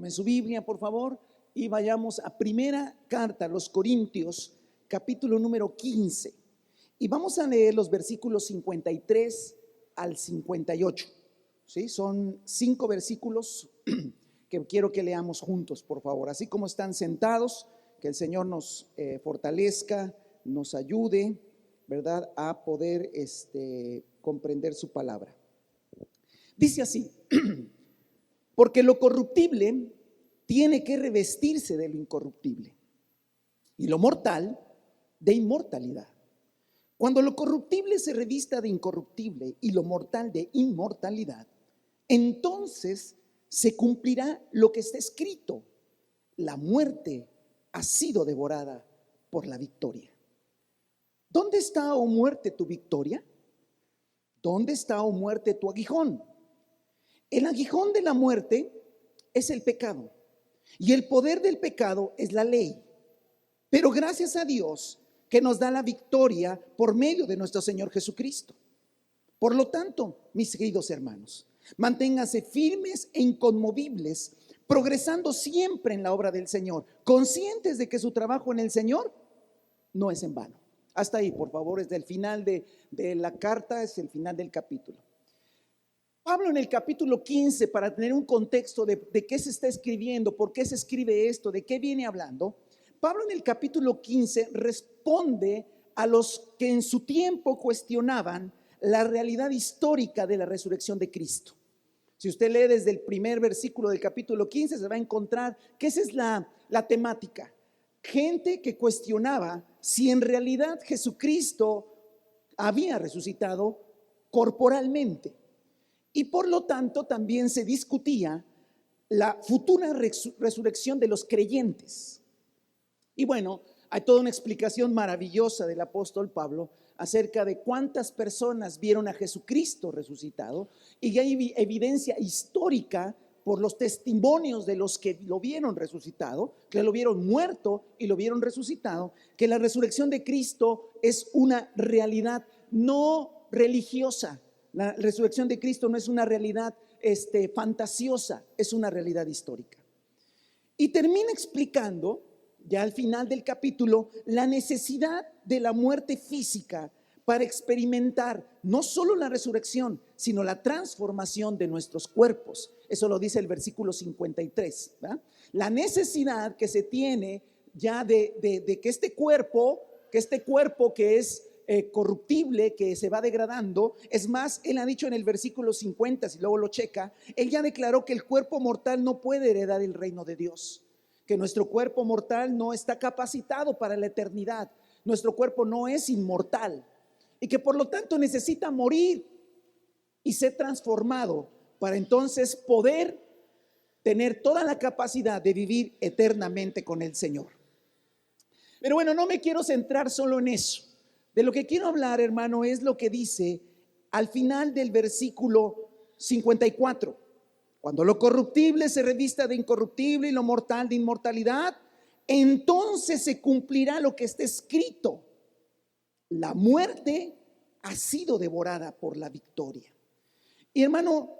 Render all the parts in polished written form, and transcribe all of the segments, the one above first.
Tome su Biblia, por favor, y vayamos a primera carta a los Corintios, capítulo número 15. Y vamos a leer los versículos 53 al 58. ¿Sí? Son 5 versículos que quiero que leamos juntos, por favor. Así como están sentados, que el Señor nos fortalezca, nos ayude, ¿verdad?, a poder comprender su palabra. Dice así: porque lo corruptible tiene que revestirse de lo incorruptible, y lo mortal de inmortalidad. Cuando lo corruptible se revista de incorruptible y lo mortal de inmortalidad, entonces se cumplirá lo que está escrito: la muerte ha sido devorada por la victoria. ¿Dónde está, oh muerte, tu victoria? ¿Dónde está, oh muerte, tu aguijón? El aguijón de la muerte es el pecado, y el poder del pecado es la ley. Pero gracias a Dios que nos da la victoria por medio de nuestro Señor Jesucristo. Por lo tanto, mis queridos hermanos, manténganse firmes e inconmovibles, progresando siempre en la obra del Señor, conscientes de que su trabajo en el Señor no es en vano. Hasta ahí, por favor, es del final de la carta, es el final del capítulo. Pablo en el capítulo 15, para tener un contexto de qué se está escribiendo, por qué se escribe esto, de qué viene hablando, Pablo en el capítulo 15 responde a los que en su tiempo cuestionaban la realidad histórica de la resurrección de Cristo. Si usted lee desde el primer versículo del capítulo 15, se va a encontrar que esa es la temática. Gente que cuestionaba si en realidad Jesucristo había resucitado corporalmente. Y por lo tanto también se discutía la futura resurrección de los creyentes. Y bueno, hay toda una explicación maravillosa del apóstol Pablo acerca de cuántas personas vieron a Jesucristo resucitado, y hay evidencia histórica por los testimonios de los que lo vieron resucitado, que lo vieron muerto y lo vieron resucitado, que la resurrección de Cristo es una realidad no religiosa. La resurrección de Cristo no es una realidad fantasiosa, es una realidad histórica. Y termina explicando, ya al final del capítulo, la necesidad de la muerte física para experimentar no solo la resurrección, sino la transformación de nuestros cuerpos. Eso lo dice el versículo 53, ¿verdad? La necesidad que se tiene ya de que este cuerpo que es corruptible, que se va degradando. Es más, él ha dicho en el versículo 50, si luego lo checa, él ya declaró que el cuerpo mortal no puede heredar el reino de Dios, que nuestro cuerpo mortal no está capacitado para la eternidad, nuestro cuerpo no es inmortal, y que por lo tanto necesita morir y ser transformado para entonces poder tener toda la capacidad de vivir eternamente con el Señor. Pero bueno, no me quiero centrar solo en eso. De lo que quiero hablar, hermano, es lo que dice al final del versículo 54. Cuando lo corruptible se revista de incorruptible y lo mortal de inmortalidad, entonces se cumplirá lo que está escrito: la muerte ha sido devorada por la victoria. Y hermano,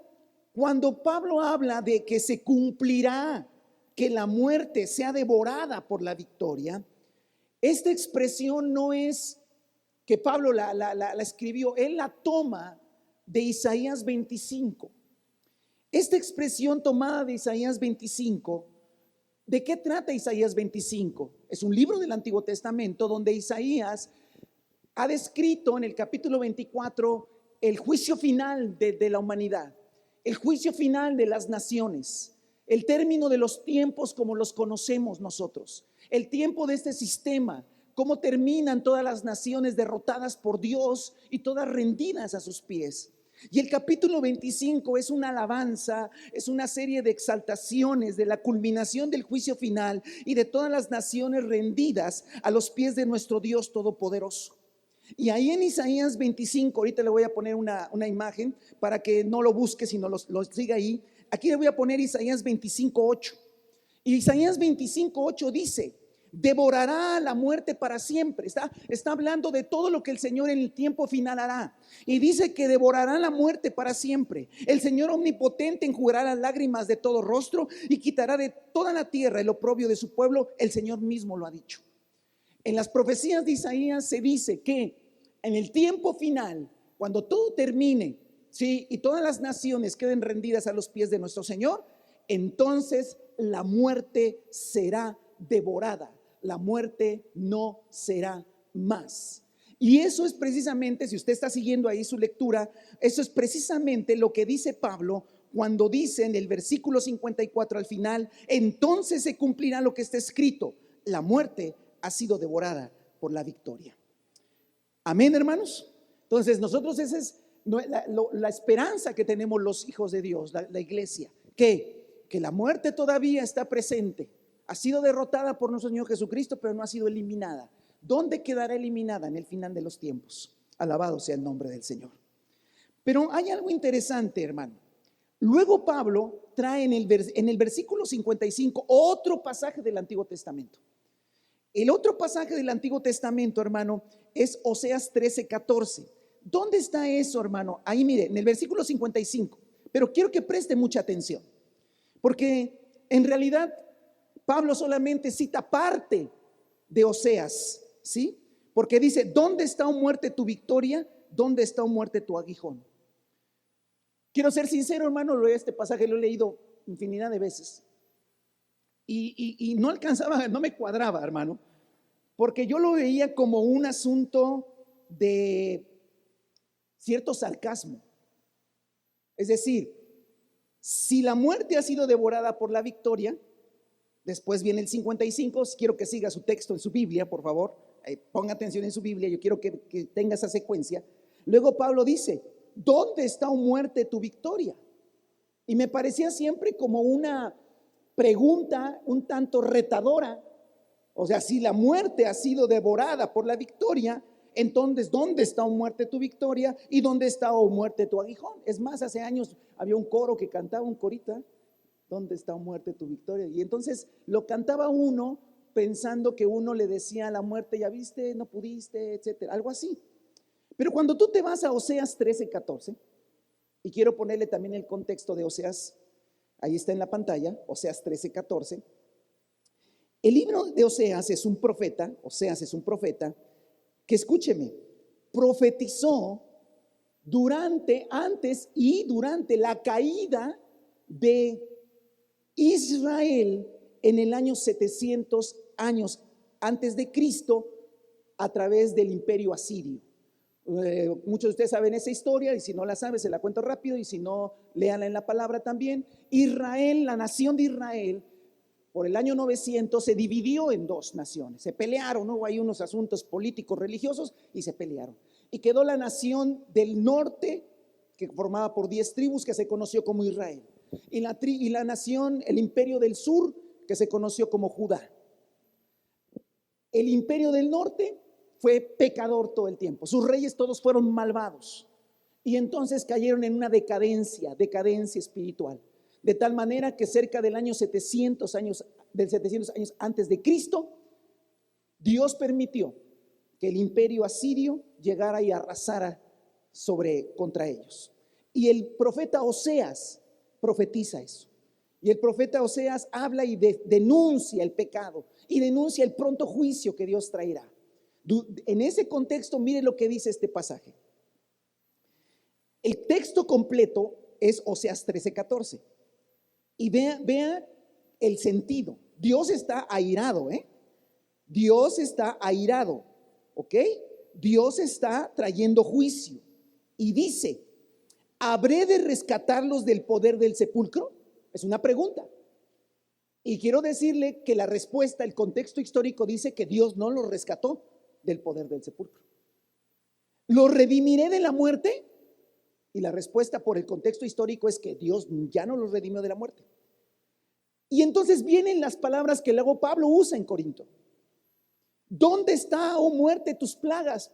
cuando Pablo habla de que se cumplirá, que la muerte sea devorada por la victoria, esta expresión no es que Pablo la escribió, él la toma de Isaías 25. Esta expresión tomada de Isaías 25, ¿de qué trata Isaías 25? Es un libro del Antiguo Testamento donde Isaías ha descrito en el capítulo 24 el juicio final de la humanidad, el juicio final de las naciones, el término de los tiempos como los conocemos nosotros, el tiempo de este sistema, cómo terminan todas las naciones derrotadas por Dios y todas rendidas a sus pies. Y el capítulo 25 es una alabanza, es una serie de exaltaciones de la culminación del juicio final y de todas las naciones rendidas a los pies de nuestro Dios todopoderoso. Y ahí en Isaías 25, ahorita le voy a poner una imagen para que no lo busque, sino lo siga ahí. Aquí le voy a poner Isaías 25:8. Y Isaías 25:8 dice: devorará la muerte para siempre. Está hablando de todo lo que el Señor en el tiempo final hará. Y dice que devorará la muerte para siempre. El Señor omnipotente enjugará las lágrimas de todo rostro y quitará de toda la tierra el oprobio de su pueblo. El Señor mismo lo ha dicho. En las profecías de Isaías se dice que en el tiempo final, cuando todo termine, ¿sí?, y todas las naciones queden rendidas a los pies de nuestro Señor, entonces la muerte será devorada. La muerte no será más. Y eso es precisamente, si usted está siguiendo ahí su lectura, eso es precisamente lo que dice Pablo cuando dice en el versículo 54 al final: entonces se cumplirá lo que está escrito, la muerte ha sido devorada por la victoria. Amén, hermanos. Entonces nosotros esa es la esperanza que tenemos los hijos de Dios, la iglesia, que la muerte todavía está presente. Ha sido derrotada por nuestro Señor Jesucristo, pero no ha sido eliminada. ¿Dónde quedará eliminada? En el final de los tiempos. Alabado sea el nombre del Señor. Pero hay algo interesante, hermano. Luego Pablo trae en el versículo 55 otro pasaje del Antiguo Testamento. El otro pasaje del Antiguo Testamento, hermano, es Oseas 13:14. ¿Dónde está eso, hermano? Ahí mire, en el versículo 55. Pero quiero que preste mucha atención, porque en realidad Pablo solamente cita parte de Oseas, ¿sí? Porque dice: ¿dónde está, oh muerte, tu victoria? ¿Dónde está, oh muerte, tu aguijón? Quiero ser sincero, hermano, este pasaje lo he leído infinidad de veces y no alcanzaba, no me cuadraba, hermano, porque yo lo veía como un asunto de cierto sarcasmo. Es decir, si la muerte ha sido devorada por la victoria, después viene el 55. Quiero que siga su texto en su Biblia, por favor. Ponga atención en su Biblia, yo quiero que tenga esa secuencia. Luego Pablo dice: ¿dónde está, oh muerte, tu victoria? Y me parecía siempre como una pregunta un tanto retadora. O sea, si la muerte ha sido devorada por la victoria, entonces ¿dónde está, oh muerte, tu victoria? ¿Y dónde está, oh muerte, tu aguijón? Es más, hace años había un coro que cantaba, un corita: ¿dónde está, oh muerte, tu victoria? Y entonces lo cantaba uno pensando que uno le decía a la muerte: ya viste, no pudiste, etcétera, algo así. Pero cuando tú te vas a Oseas 13:14, y quiero ponerle también el contexto de Oseas, ahí está en la pantalla, Oseas 13:14. El libro de Oseas es un profeta que, escúcheme, profetizó antes y durante la caída de Israel en el año 700 años antes de Cristo, a través del imperio asirio. Muchos de ustedes saben esa historia, y si no la saben se la cuento rápido, y si no, léanla en la palabra también. Israel, la nación de Israel, por el año 900 se dividió en dos naciones, se pelearon, ¿no? Hay unos asuntos políticos religiosos y se pelearon, y quedó la nación del norte, que formaba por 10 tribus, que se conoció como Israel, y la nación, el imperio del sur, que se conoció como Judá. El imperio del norte fue pecador todo el tiempo, sus reyes todos fueron malvados, y entonces cayeron en una decadencia espiritual, de tal manera que cerca del año 700 años antes de Cristo, Dios permitió que el imperio asirio llegara y arrasara contra ellos. Y el profeta Oseas profetiza eso. Y el profeta Oseas habla y denuncia el pecado y denuncia el pronto juicio que Dios traerá. En ese contexto, mire lo que dice este pasaje. El texto completo es Oseas 13:14. Y vea el sentido. Dios está airado, Dios está airado, ¿ok? Dios está trayendo juicio. Y dice: ¿habré de rescatarlos del poder del sepulcro? Es una pregunta. Y quiero decirle que la respuesta, el contexto histórico dice que Dios no los rescató del poder del sepulcro. ¿Los redimiré de la muerte? Y la respuesta por el contexto histórico es que Dios ya no los redimió de la muerte. Y entonces vienen las palabras que luego Pablo usa en Corinto. ¿Dónde está, oh muerte, tus plagas?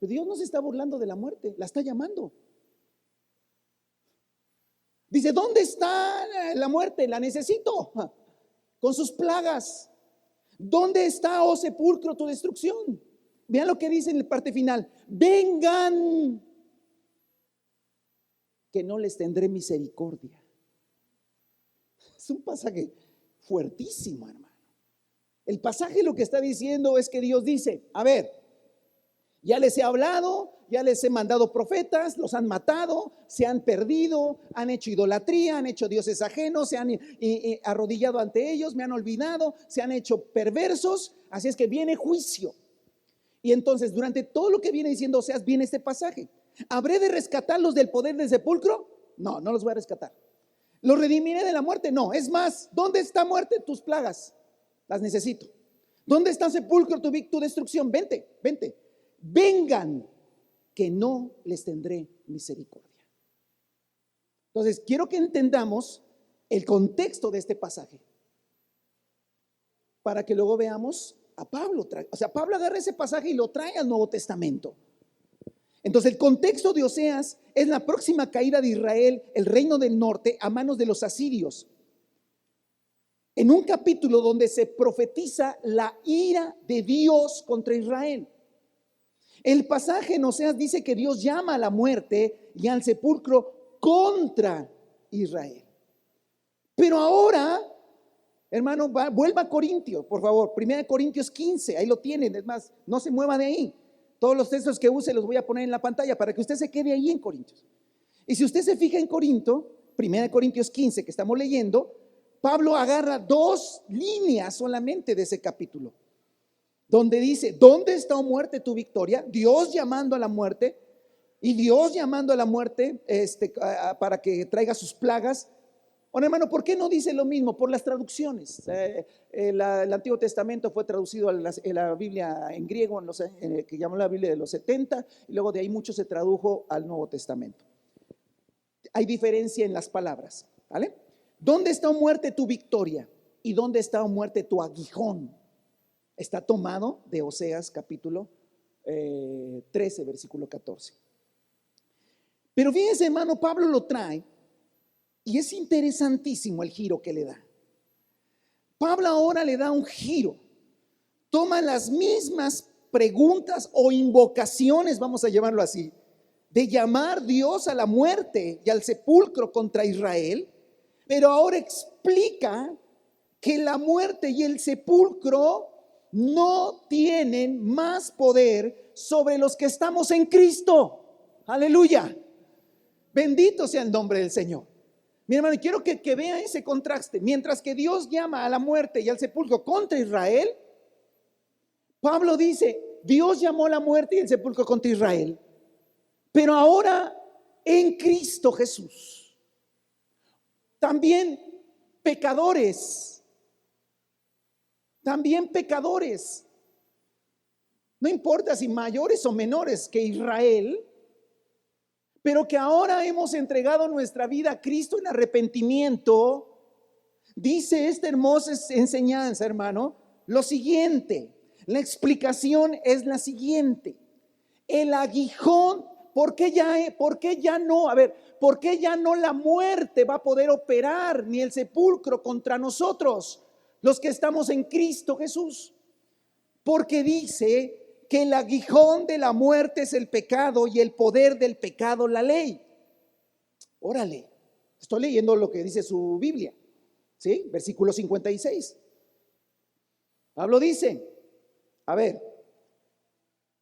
Pero Dios no se está burlando de la muerte, la está llamando. Dice: ¿dónde está la muerte? La necesito, con sus plagas. ¿Dónde está, oh sepulcro, tu destrucción? Vean lo que dice en la parte final. Vengan, que no les tendré misericordia. Es un pasaje fuertísimo, hermano. El pasaje lo que está diciendo es que Dios dice, a ver, ya les he hablado, ya les he mandado profetas, los han matado, se han perdido, han hecho idolatría, han hecho dioses ajenos, se han arrodillado ante ellos, me han olvidado, se han hecho perversos, así es que viene juicio. Y entonces durante todo lo que viene diciendo Oseas viene este pasaje. ¿Habré de rescatarlos del poder del sepulcro? No, no los voy a rescatar. ¿Los redimiré de la muerte? No, es más, ¿dónde está muerte? Tus plagas, las necesito. ¿Dónde está sepulcro, tu destrucción? Vente, vente. Vengan, que no les tendré misericordia. Entonces, quiero que entendamos el contexto de este pasaje para que luego veamos a Pablo. O sea, Pablo agarra ese pasaje y lo trae al Nuevo Testamento. Entonces, el contexto de Oseas es la próxima caída de Israel, el reino del norte, a manos de los asirios. En un capítulo donde se profetiza la ira de Dios contra Israel. El pasaje en Oseas dice que Dios llama a la muerte y al sepulcro contra Israel. Pero ahora, hermano, vuelva a Corintios, por favor, 1 Corintios 15, ahí lo tienen, es más, no se mueva de ahí. Todos los textos que use los voy a poner en la pantalla para que usted se quede ahí en Corintios. Y si usted se fija en Corinto, 1 Corintios 15 que estamos leyendo, Pablo agarra 2 líneas solamente de ese capítulo, donde dice, ¿dónde está, oh muerte, tu victoria? Dios llamando a la muerte, y Dios llamando a la muerte para que traiga sus plagas. Bueno, hermano, ¿por qué no dice lo mismo? Por las traducciones. El Antiguo Testamento fue traducido a la Biblia en griego, que llamó la Biblia de los 70, y luego de ahí mucho se tradujo al Nuevo Testamento. Hay diferencia en las palabras, ¿vale? ¿Dónde está, oh muerte, tu victoria? ¿Y dónde está, oh muerte, tu aguijón? Está tomado de Oseas capítulo 13, versículo 14. Pero fíjense, hermano, Pablo lo trae y es interesantísimo el giro que le da. Pablo ahora le da un giro. Toma las mismas preguntas o invocaciones, vamos a llamarlo así, de llamar Dios a la muerte y al sepulcro contra Israel, pero ahora explica que la muerte y el sepulcro no tienen más poder sobre los que estamos en Cristo. Aleluya. Bendito sea el nombre del Señor. Mi hermano, quiero que vea ese contraste. Mientras que Dios llama a la muerte y al sepulcro contra Israel, Pablo dice, Dios llamó a la muerte y el sepulcro contra Israel, pero ahora en Cristo Jesús. También pecadores. No importa si mayores o menores que Israel, pero que ahora hemos entregado nuestra vida a Cristo en arrepentimiento. Dice esta hermosa enseñanza, hermano, lo siguiente. La explicación es la siguiente. El aguijón, ¿por qué ya no la muerte va a poder operar ni el sepulcro contra nosotros, los que estamos en Cristo Jesús? Porque dice que el aguijón de la muerte es el pecado y el poder del pecado la ley. Órale, estoy leyendo lo que dice su Biblia, ¿sí? Versículo 56. Pablo dice, a ver,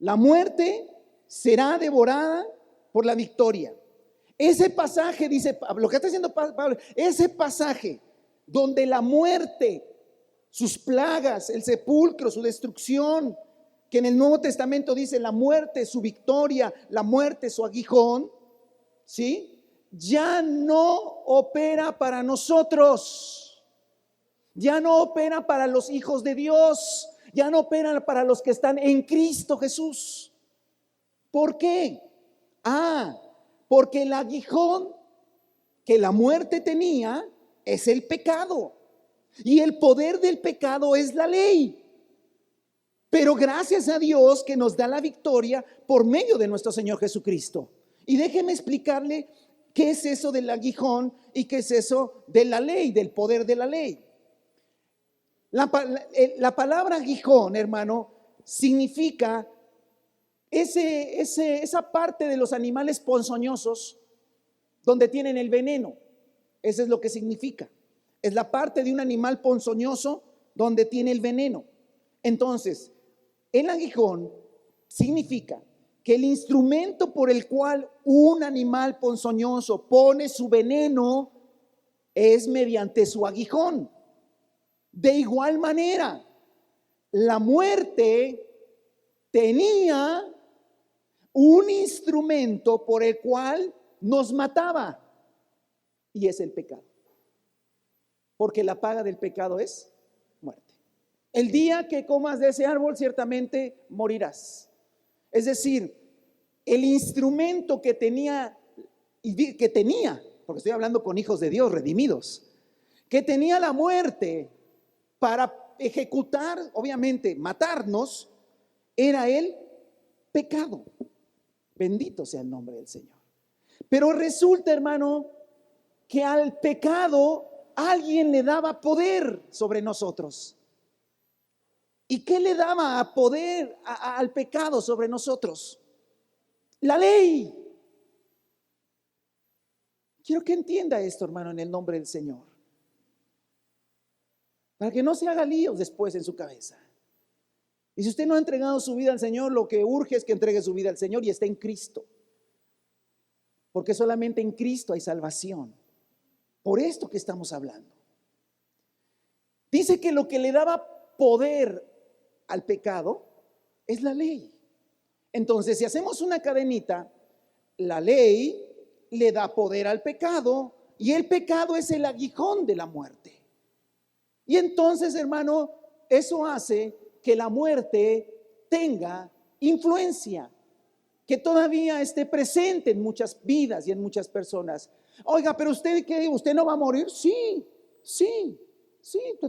la muerte será devorada por la victoria. Ese pasaje, dice Pablo, lo que está diciendo Pablo, ese pasaje donde la muerte, sus plagas, el sepulcro, su destrucción, que en el Nuevo Testamento dice la muerte, su victoria, la muerte, su aguijón, ¿sí? Ya no opera para nosotros, ya no opera para los hijos de Dios, ya no opera para los que están en Cristo Jesús. ¿Por qué? Porque el aguijón que la muerte tenía es el pecado, y el poder del pecado es la ley. Pero gracias a Dios que nos da la victoria por medio de nuestro Señor Jesucristo. Y déjeme explicarle qué es eso del aguijón y qué es eso de la ley, del poder de la ley. La palabra aguijón, hermano, significa esa parte de los animales ponzoñosos donde tienen el veneno. Eso es lo que significa. Es la parte de un animal ponzoñoso donde tiene el veneno. Entonces, el aguijón significa que el instrumento por el cual un animal ponzoñoso pone su veneno es mediante su aguijón. De igual manera, la muerte tenía un instrumento por el cual nos mataba, y es el pecado. Porque la paga del pecado es muerte. El día que comas de ese árbol, ciertamente morirás. Es decir, el instrumento que tenía, porque estoy hablando con hijos de Dios redimidos, que tenía la muerte para ejecutar, obviamente, matarnos, era el pecado. Bendito sea el nombre del Señor. Pero resulta, hermano, que al pecado alguien le daba poder sobre nosotros. ¿Y qué le daba poder al pecado sobre nosotros? La ley. Quiero que entienda esto, hermano, en el nombre del Señor, para que no se haga líos después en su cabeza. Y si usted no ha entregado su vida al Señor, lo que urge es que entregue su vida al Señor y esté en Cristo, porque solamente en Cristo hay salvación. Por esto que estamos hablando. Dice que lo que le daba poder al pecado es la ley. Entonces, si hacemos una cadenita, la ley le da poder al pecado y el pecado es el aguijón de la muerte. Y entonces, hermano, eso hace que la muerte tenga influencia, que todavía esté presente en muchas vidas y en muchas personas. Oiga, pero usted, ¿qué? ¿Usted no va a morir? Sí,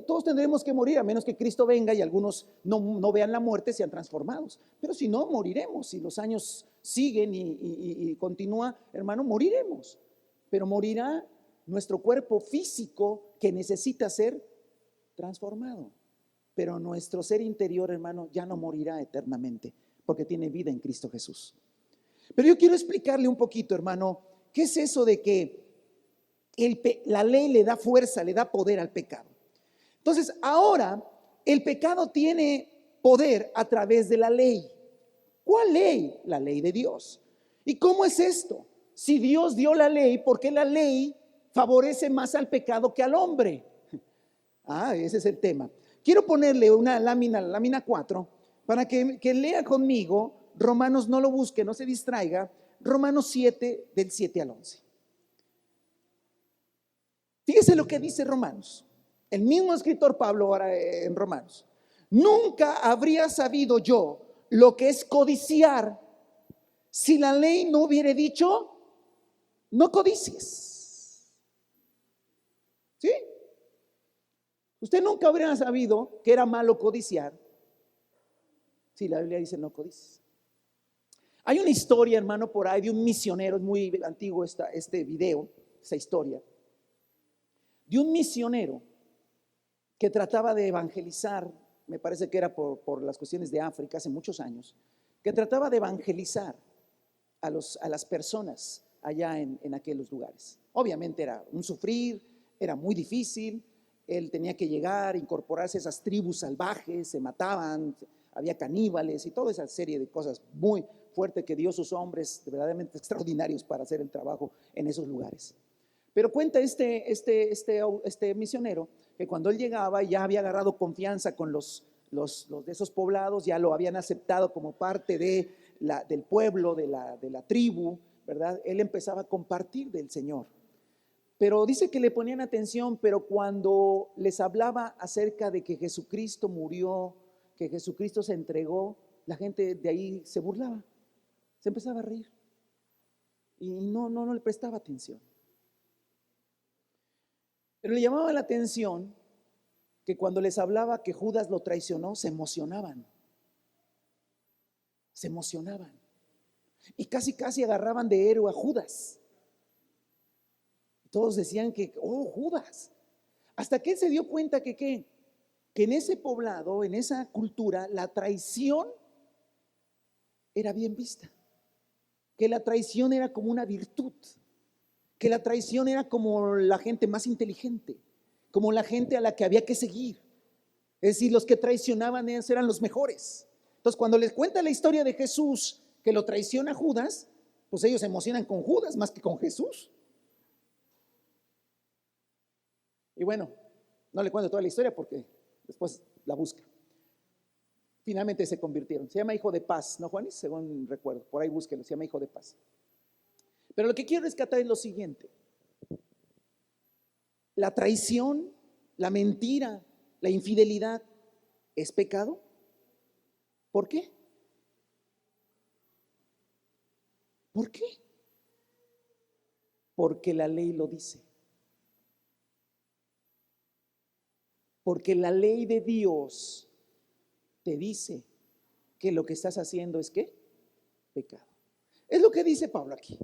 todos tendremos que morir, a menos que Cristo venga y algunos no vean la muerte, sean transformados. Pero si no, moriremos. Si los años siguen y continúa, hermano, moriremos. Pero morirá nuestro cuerpo físico que necesita ser transformado. Pero nuestro ser interior, hermano, ya no morirá eternamente, porque tiene vida en Cristo Jesús. Pero yo quiero explicarle un poquito, hermano, ¿qué es eso de que la ley le da fuerza, le da poder al pecado? Entonces, ahora el pecado tiene poder a través de la ley. ¿Cuál ley? La ley de Dios. ¿Y cómo es esto? Si Dios dio la ley, ¿por qué la ley favorece más al pecado que al hombre? Ese es el tema. Quiero ponerle una lámina, la lámina 4, para que lea conmigo Romanos, no lo busque, no se distraiga, Romanos 7, del 7 al 11. Fíjese lo que dice Romanos. El mismo escritor Pablo ahora en Romanos. Nunca habría sabido yo lo que es codiciar si la ley no hubiera dicho, no codicies. ¿Sí? Usted nunca habría sabido que era malo codiciar si la Biblia dice no codicies. Hay una historia, hermano, por ahí de un misionero, es muy antiguo este video, esa historia, de un misionero que trataba de evangelizar, me parece que era por las cuestiones de África hace muchos años, que trataba de evangelizar a las personas allá en aquellos lugares. Obviamente era un sufrir, era muy difícil, él tenía que llegar, incorporarse a esas tribus salvajes, se mataban, había caníbales y toda esa serie de cosas muy fuertes que dio sus hombres verdaderamente extraordinarios para hacer el trabajo en esos lugares. Pero cuenta este misionero que cuando él llegaba ya había agarrado confianza con los de esos poblados, ya lo habían aceptado como parte del pueblo, de la tribu, ¿verdad? Él empezaba a compartir del Señor. Pero dice que le ponían atención, pero cuando les hablaba acerca de que Jesucristo murió, que Jesucristo se entregó, la gente de ahí se burlaba, se empezaba a reír y no le prestaba atención. Pero le llamaba la atención que cuando les hablaba que Judas lo traicionó, se emocionaban. Y casi agarraban de héroe a Judas. Todos decían que, oh, Judas. Hasta que él se dio cuenta que, ¿qué? que en ese poblado, en esa cultura, la traición era bien vista, que la traición era como una virtud, que la traición era como la gente más inteligente, como la gente a la que había que seguir. Es decir, los que traicionaban eran los mejores. Entonces, cuando les cuenta la historia de Jesús, que lo traiciona Judas, pues ellos se emocionan con Judas más que con Jesús. Y bueno, no le cuento toda la historia porque después la busca. Finalmente se convirtieron. Se llama Hijo de Paz, ¿no, Juanes? Según recuerdo, por ahí búsquelo, se llama Hijo de Paz. Pero lo que quiero rescatar es lo siguiente: la traición, la mentira, la infidelidad, ¿es pecado? ¿Por qué? ¿Por qué? Porque la ley lo dice. Porque la ley de Dios te dice que lo que estás haciendo es ¿qué? Pecado. Es lo que dice Pablo aquí.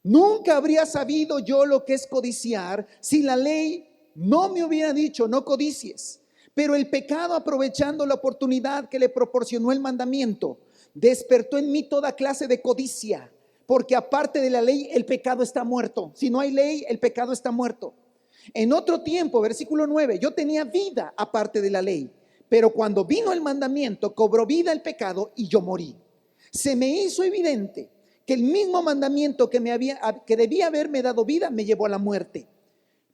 Nunca habría sabido yo lo que es codiciar si la ley no me hubiera dicho no codicies. Pero el pecado, aprovechando la oportunidad que le proporcionó el mandamiento, despertó en mí toda clase de codicia, porque aparte de la ley el pecado está muerto. Si no hay ley, el pecado está muerto. En otro tiempo, versículo 9, yo tenía vida aparte de la ley, pero cuando vino el mandamiento, cobró vida el pecado y yo morí. Se me hizo evidente que el mismo mandamiento que debía haberme dado vida me llevó a la muerte,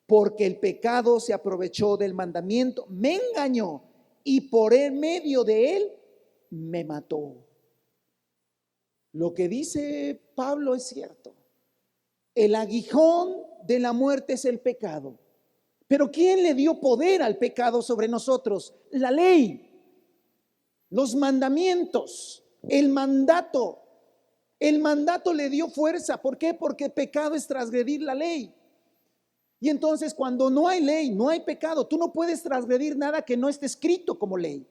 porque el pecado se aprovechó del mandamiento, me engañó y por el medio de él me mató. Lo que dice Pablo es cierto. El aguijón de la muerte es el pecado. Pero ¿quién le dio poder al pecado sobre nosotros? La ley, los mandamientos, el mandato. El mandato le dio fuerza. ¿Por qué? Porque pecado es transgredir la ley. Y entonces cuando no hay ley, no hay pecado. Tú no puedes transgredir nada que no esté escrito como ley.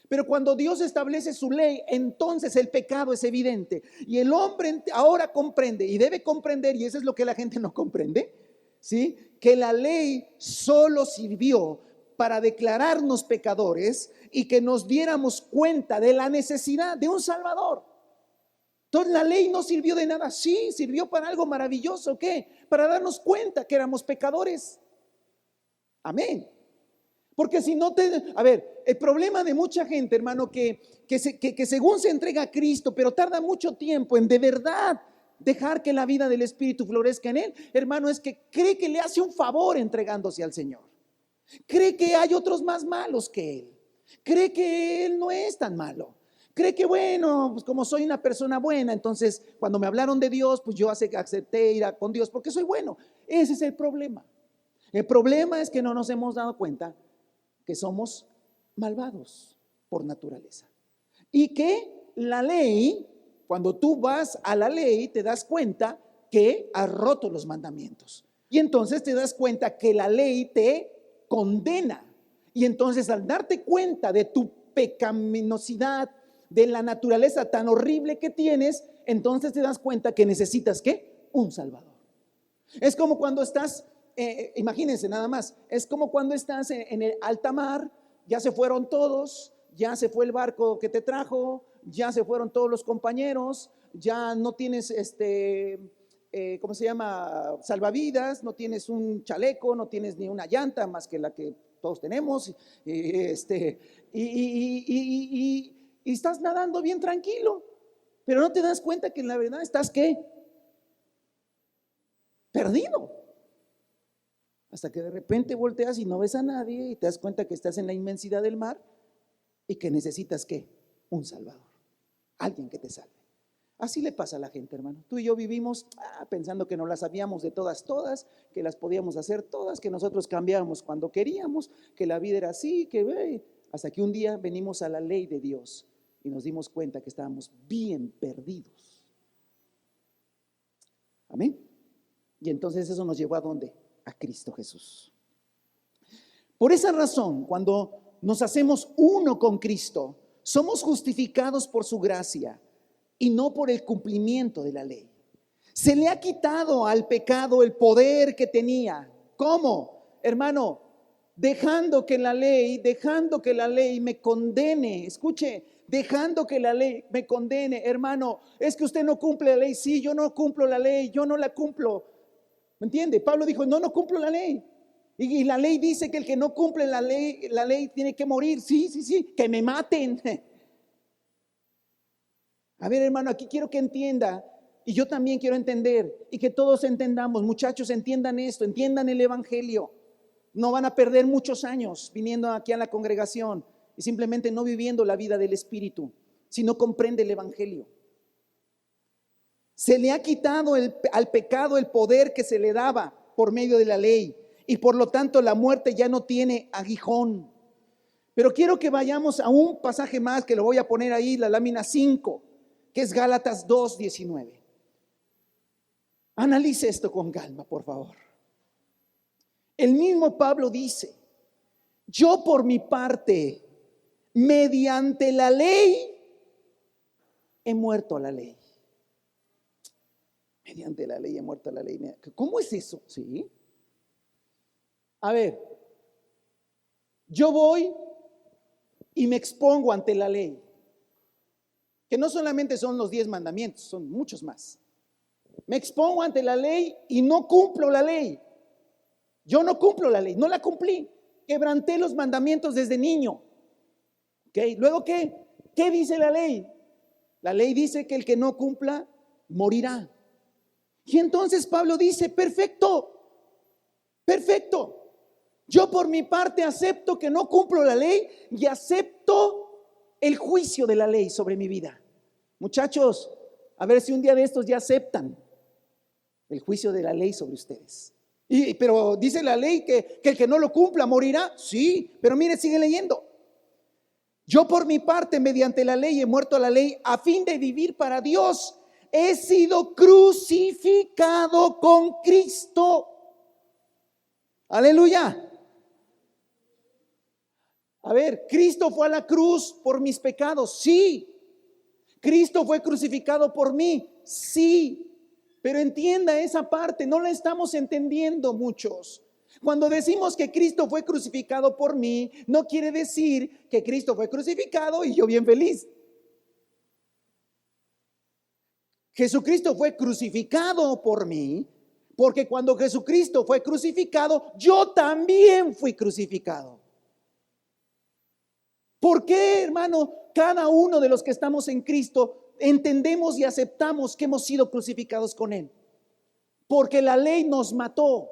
Pero cuando Dios establece su ley, entonces el pecado es evidente. Y el hombre ahora comprende y debe comprender, y eso es lo que la gente no comprende, ¿sí? Que la ley solo sirvió para declararnos pecadores y que nos diéramos cuenta de la necesidad de un Salvador. Entonces la ley no sirvió de nada. Sí, sirvió para algo maravilloso. ¿Qué? Para darnos cuenta que éramos pecadores. Amén. Porque si no a ver, el problema de mucha gente, hermano, que según se entrega a Cristo, pero tarda mucho tiempo en de verdad dejar que la vida del Espíritu florezca en él, hermano, es que cree que le hace un favor entregándose al Señor. Cree que hay otros más malos que él. Cree que él no es tan malo. Cree que bueno, pues como soy una persona buena, entonces cuando me hablaron de Dios, pues yo acepté ir con Dios porque soy bueno. Ese es el problema. El problema es que no nos hemos dado cuenta que somos malvados por naturaleza. Y que la ley, cuando tú vas a la ley, te das cuenta que has roto los mandamientos. Y entonces te das cuenta que la ley te condena. Y entonces al darte cuenta de tu pecaminosidad, de la naturaleza tan horrible que tienes, entonces te das cuenta que necesitas ¿qué? Un Salvador. Es como cuando estás, imagínense nada más, es como cuando estás en el alta mar, ya se fueron todos, ya se fue el barco que te trajo, ya se fueron todos los compañeros, ya no tienes ¿cómo se llama? Salvavidas, no tienes un chaleco, no tienes ni una llanta más que la que todos tenemos, y estás nadando bien tranquilo, pero no te das cuenta que en la verdad estás ¿qué? Perdido. Hasta que de repente volteas y no ves a nadie y te das cuenta que estás en la inmensidad del mar y que necesitas ¿qué? Un Salvador, alguien que te salve. Así le pasa a la gente, hermano. Tú y yo vivimos pensando que no las sabíamos de todas, que las podíamos hacer todas, que nosotros cambiábamos cuando queríamos, que la vida era así, hasta que un día venimos a la ley de Dios y nos dimos cuenta que estábamos bien perdidos. Amén. Y entonces eso nos llevó ¿a dónde? A Cristo Jesús. Por esa razón, cuando nos hacemos uno con Cristo, somos justificados por su gracia y no por el cumplimiento de la ley. Se le ha quitado al pecado el poder que tenía. ¿Cómo? Hermano, dejando que la ley me condene. Escuche, dejando que la ley me condene. Hermano, es que usted no cumple la ley. Sí, yo no cumplo la ley, yo no la cumplo. ¿Me entiende? Pablo dijo, no cumplo la ley. Y la ley dice que el que no cumple la ley tiene que morir. Sí, que me maten. A ver, hermano, aquí quiero que entienda, y yo también quiero entender, y que todos entendamos. Muchachos, entiendan esto, entiendan el evangelio. No van a perder muchos años viniendo aquí a la congregación y simplemente no viviendo la vida del Espíritu, si no comprende el evangelio. Se le ha quitado al pecado el poder que se le daba por medio de la ley, y por lo tanto la muerte ya no tiene aguijón. Pero quiero que vayamos a un pasaje más, que lo voy a poner ahí, la lámina 5, que es Gálatas 2:19. Analice esto con calma, por favor. El mismo Pablo dice, yo por mi parte, mediante la ley, he muerto a la ley. Mediante la ley he muerto a la ley. ¿Cómo es eso? ¿Sí? A ver, yo voy y me expongo ante la ley, que no solamente son los 10 mandamientos, son muchos más. Me expongo ante la ley y no cumplo la ley. Yo no cumplo la ley, no la cumplí. Quebranté los mandamientos desde niño. ¿Okay? Luego, ¿qué dice la ley? La ley dice que el que no cumpla morirá. Y entonces Pablo dice, perfecto. Yo por mi parte acepto que no cumplo la ley y acepto el juicio de la ley sobre mi vida. Muchachos, a ver si un día de estos ya aceptan el juicio de la ley sobre ustedes. Pero dice la ley que el que no lo cumpla morirá. Sí, pero mire, sigue leyendo. Yo por mi parte, mediante la ley, he muerto a la ley a fin de vivir para Dios. He sido crucificado con Cristo. Aleluya. A ver, Cristo fue a la cruz por mis pecados. Sí. Cristo fue crucificado por mí. Sí. Pero entienda esa parte, no la estamos entendiendo muchos. Cuando decimos que Cristo fue crucificado por mí, no quiere decir que Cristo fue crucificado y yo bien feliz. Jesucristo fue crucificado por mí, porque cuando Jesucristo fue crucificado, yo también fui crucificado. ¿Por qué, hermano? Cada uno de los que estamos en Cristo entendemos y aceptamos que hemos sido crucificados con Él. Porque la ley nos mató,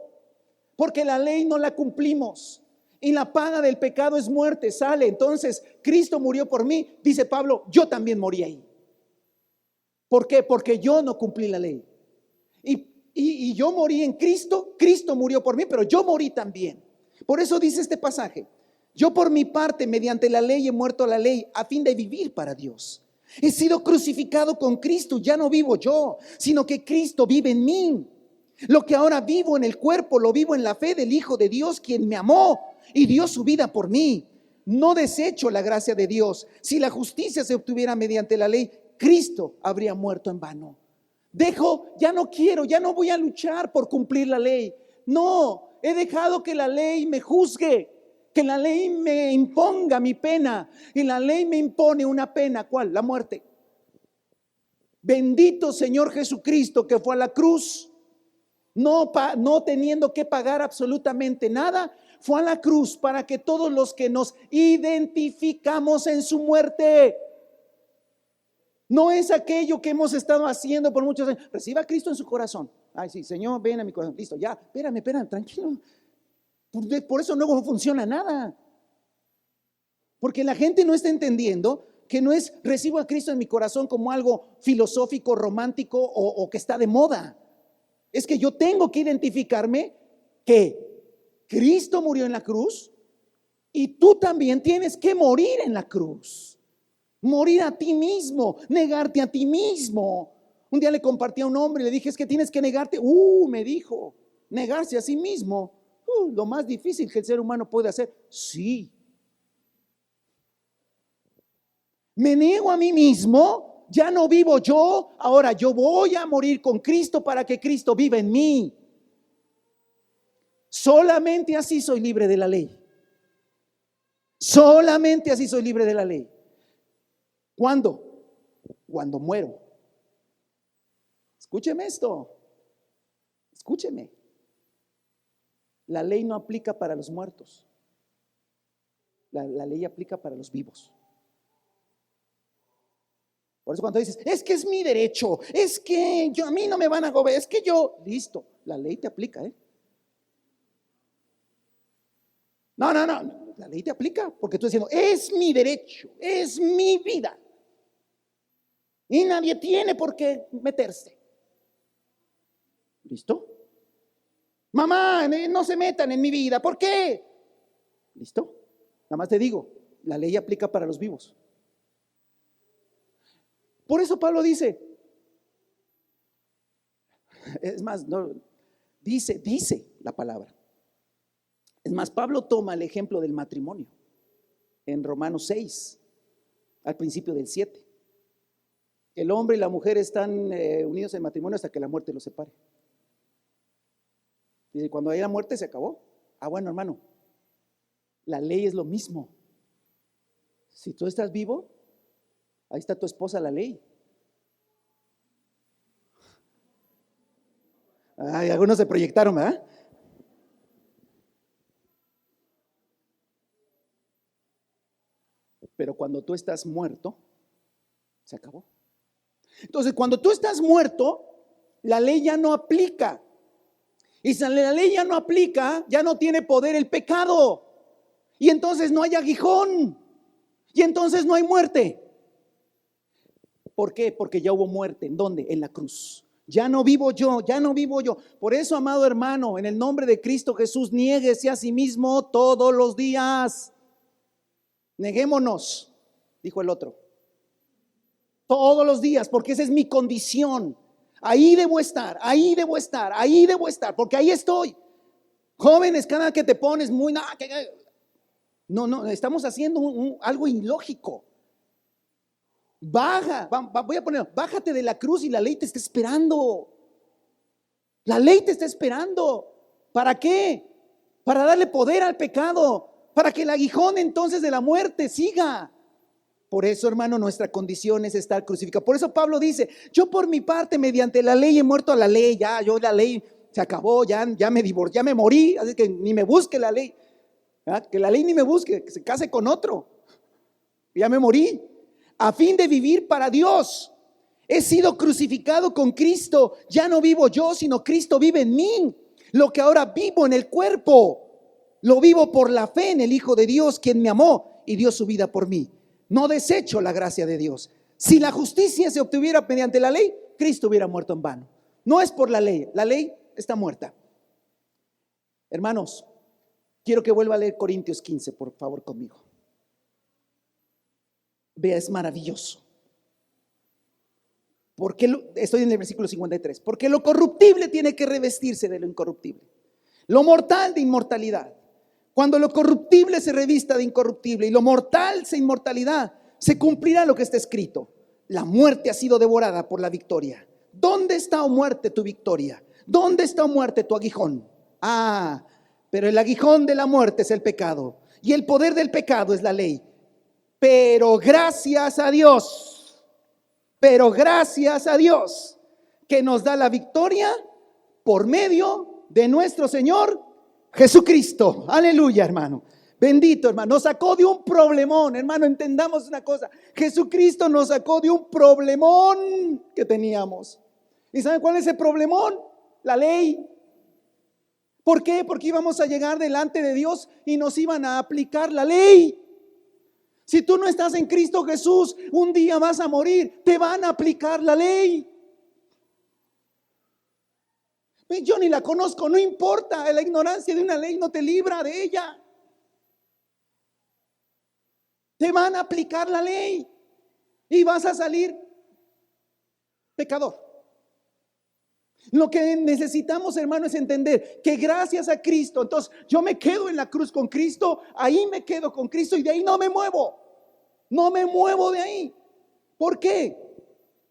porque la ley no la cumplimos y la paga del pecado es muerte. Sale, entonces Cristo murió por mí, dice Pablo, yo también morí ahí. ¿Por qué? Porque yo no cumplí la ley y yo morí en Cristo. Cristo murió por mí, pero yo morí también. Por eso dice este pasaje, yo por mi parte mediante la ley he muerto a la ley a fin de vivir para Dios. He sido crucificado con Cristo, ya no vivo yo, sino que Cristo vive en mí. Lo que ahora vivo en el cuerpo, lo vivo en la fe del Hijo de Dios, quien me amó y dio su vida por mí. No desecho la gracia de Dios. Si la justicia se obtuviera mediante la ley, Cristo habría muerto en vano. Ya no quiero, ya no voy a luchar por cumplir la ley. No, he dejado que la ley me juzgue, que la ley me imponga mi pena. Y la ley me impone una pena, ¿cuál? La muerte. Bendito Señor Jesucristo, que fue a la cruz, no teniendo que pagar absolutamente nada, fue a la cruz para que todos los que nos identificamos en su muerte. No es aquello que hemos estado haciendo por muchos años. Reciba a Cristo en su corazón. Ay, sí, Señor, ven a mi corazón. Listo, ya, espérame, tranquilo. Por eso no funciona nada. Porque la gente no está entendiendo que no es recibo a Cristo en mi corazón como algo filosófico, romántico o que está de moda. Es que yo tengo que identificarme que Cristo murió en la cruz y tú también tienes que morir en la cruz. Morir a ti mismo, negarte a ti mismo. Un día le compartí a un hombre y le dije, es que tienes que negarte. Me dijo, negarse a sí mismo. Lo más difícil que el ser humano puede hacer. Sí. Me niego a mí mismo, ya no vivo yo, ahora yo voy a morir con Cristo para que Cristo viva en mí. Solamente así soy libre de la ley. Solamente así soy libre de la ley. ¿Cuándo? Cuando muero. Escúcheme esto. Escúcheme. La ley no aplica para los muertos. La ley aplica para los vivos. Por eso cuando dices, es que es mi derecho, es que a mí no me van a gobernar, es que yo, listo, la ley te aplica, ¿eh? No, la ley te aplica porque tú estás diciendo, es mi derecho, es mi vida. Y nadie tiene por qué meterse. ¿Listo? Mamá, no se metan en mi vida, ¿por qué? ¿Listo? Nada más te digo, la ley aplica para los vivos. Por eso Pablo dice, es más, no, dice la palabra. Es más, Pablo toma el ejemplo del matrimonio en Romanos 6, al principio del 7. El hombre y la mujer están unidos en matrimonio hasta que la muerte los separe. Dice, cuando haya muerte se acabó. Ah, bueno, hermano, la ley es lo mismo. Si tú estás vivo, ahí está tu esposa, la ley. Ay, algunos se proyectaron, ¿verdad? Pero cuando tú estás muerto, se acabó. Entonces, cuando tú estás muerto, la ley ya no aplica. Y si la ley ya no aplica, ya no tiene poder el pecado. Y entonces no hay aguijón. Y entonces no hay muerte. ¿Por qué? Porque ya hubo muerte. ¿En dónde? En la cruz. Ya no vivo yo, ya no vivo yo. Por eso, amado hermano, en el nombre de Cristo Jesús, niéguese a sí mismo todos los días. Neguémonos, dijo el otro. Todos los días, porque esa es mi condición. Ahí debo estar, ahí debo estar, ahí debo estar, porque ahí estoy. Jóvenes, cada que te pones muy... No, estamos haciendo algo ilógico. Voy a poner, bájate de la cruz y la ley te está esperando. La ley te está esperando. ¿Para qué? Para darle poder al pecado, para que el aguijón entonces de la muerte siga. Por eso, hermano, nuestra condición es estar crucificado. Por eso Pablo dice, yo por mi parte mediante la ley he muerto a la ley. Ya, yo la ley se acabó, ya me divorcié, ya me morí, así que ni me busque la ley. ¿Verdad? Que la ley ni me busque, que se case con otro. Ya me morí. A fin de vivir para Dios. He sido crucificado con Cristo. Ya no vivo yo, sino Cristo vive en mí. Lo que ahora vivo en el cuerpo, lo vivo por la fe en el Hijo de Dios, quien me amó y dio su vida por mí. No desecho la gracia de Dios. Si la justicia se obtuviera mediante la ley, Cristo hubiera muerto en vano. No es por la ley está muerta. Hermanos, quiero que vuelva a leer Corintios 15, por favor, conmigo. Vea, es maravilloso. Estoy en el versículo 53. Porque lo corruptible tiene que revestirse de lo incorruptible, lo mortal de inmortalidad. Cuando lo corruptible se revista de incorruptible y lo mortal se inmortalidad, se cumplirá lo que está escrito: la muerte ha sido devorada por la victoria. ¿Dónde está, oh muerte, tu victoria? ¿Dónde está, oh muerte, tu aguijón? Pero el aguijón de la muerte es el pecado, y el poder del pecado es la ley. Pero gracias a Dios que nos da la victoria por medio de nuestro Señor Jesucristo. Aleluya, hermano. Bendito, hermano. Nos sacó de un problemón, hermano. Entendamos una cosa: Jesucristo nos sacó de un problemón que teníamos. ¿Y saben cuál es ese problemón? La ley. ¿Por qué? Porque íbamos a llegar delante de Dios y nos iban a aplicar la ley. Si tú no estás en Cristo Jesús, un día vas a morir, te van a aplicar la ley. Yo ni la conozco, no importa, la ignorancia de una ley no te libra de ella. Te van a aplicar la ley y vas a salir pecador. Lo que necesitamos, hermano, es entender que gracias a Cristo, entonces yo me quedo en la cruz con Cristo, ahí me quedo con Cristo y de ahí no me muevo de ahí. ¿Por qué?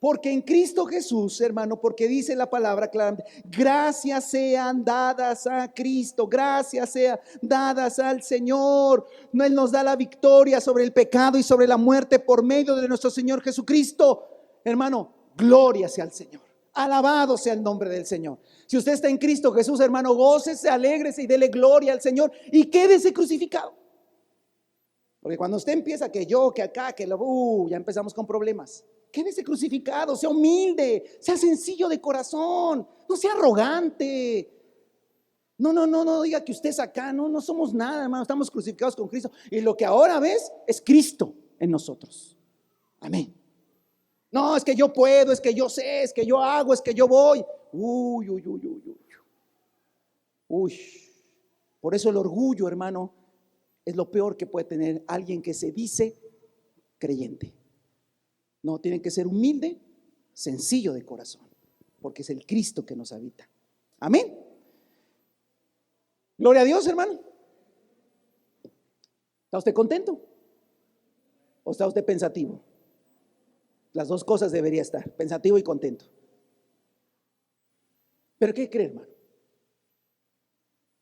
Porque en Cristo Jesús, hermano, porque dice la palabra claramente, gracias sean dadas a Cristo, gracias sean dadas al Señor. No, Él nos da la victoria sobre el pecado y sobre la muerte por medio de nuestro Señor Jesucristo. Hermano, gloria sea al Señor. Alabado sea el nombre del Señor. Si usted está en Cristo Jesús, hermano, gócese, alégrese y dele gloria al Señor y quédese crucificado. Porque cuando usted empieza que yo, que acá, que lo, ya empezamos con problemas. Quédese crucificado, sea humilde, sea sencillo de corazón, no sea arrogante. No diga que usted es acá, no somos nada, hermano, estamos crucificados con Cristo. Y lo que ahora ves es Cristo en nosotros. Amén. No, es que yo puedo, es que yo sé, es que yo hago, es que yo voy. Uy. Por eso el orgullo, hermano, es lo peor que puede tener alguien que se dice creyente. No, tiene que ser humilde, sencillo de corazón, porque es el Cristo que nos habita. Amén. Gloria a Dios, hermano. ¿Está usted contento? ¿O está usted pensativo? Las dos cosas debería estar, pensativo y contento. Pero ¿qué cree, hermano?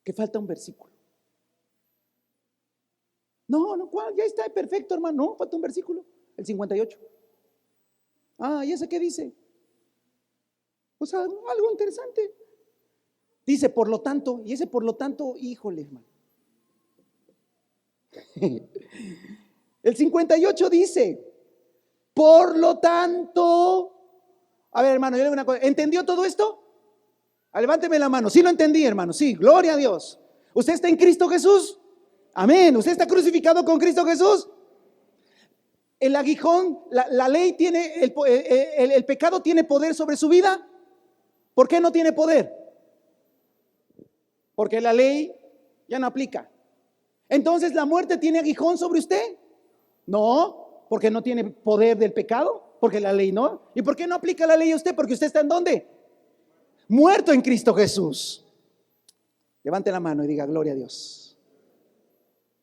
Que falta un versículo. No, ¿cuál? Ya está perfecto, hermano. No, falta un versículo, el 58. ¿Y ese qué dice? Pues algo interesante. Dice, por lo tanto, y ese por lo tanto, híjole, hermano. El 58 dice, por lo tanto, a ver, hermano, yo le digo una cosa, ¿entendió todo esto? Levánteme la mano. Sí lo entendí, hermano. Sí, gloria a Dios. ¿Usted está en Cristo Jesús? Amén. ¿Usted está crucificado con Cristo Jesús? El aguijón, la ley tiene, el pecado tiene poder sobre su vida. ¿Por qué no tiene poder? Porque la ley ya no aplica. Entonces, ¿la muerte tiene aguijón sobre usted? No, porque no tiene poder del pecado, porque la ley no. ¿Y por qué no aplica la ley a usted? Porque usted está ¿en dónde? Muerto en Cristo Jesús. Levante la mano y diga gloria a Dios.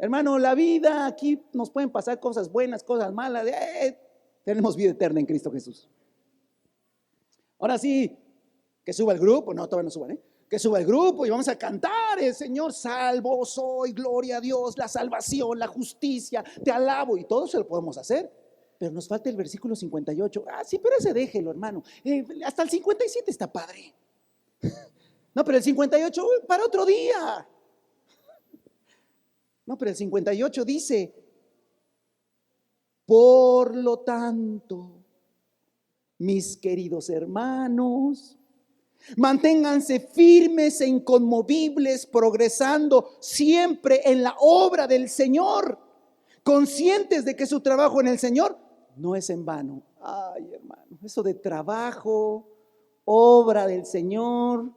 Hermano, la vida, aquí nos pueden pasar cosas buenas, cosas malas. Tenemos vida eterna en Cristo Jesús. Ahora sí, que suba el grupo. No, todavía no suban, que suba el grupo y vamos a cantar: el Señor salvo soy, gloria a Dios, la salvación, la justicia, te alabo. Y todo se lo podemos hacer. Pero nos falta el versículo 58. Sí, pero ese déjelo, hermano. Hasta el 57 está padre. No, pero el 58 para otro día. No, pero el 58 dice, por lo tanto, mis queridos hermanos, manténganse firmes e inconmovibles, progresando siempre en la obra del Señor, conscientes de que su trabajo en el Señor no es en vano. Ay, hermano, eso de trabajo, obra del Señor,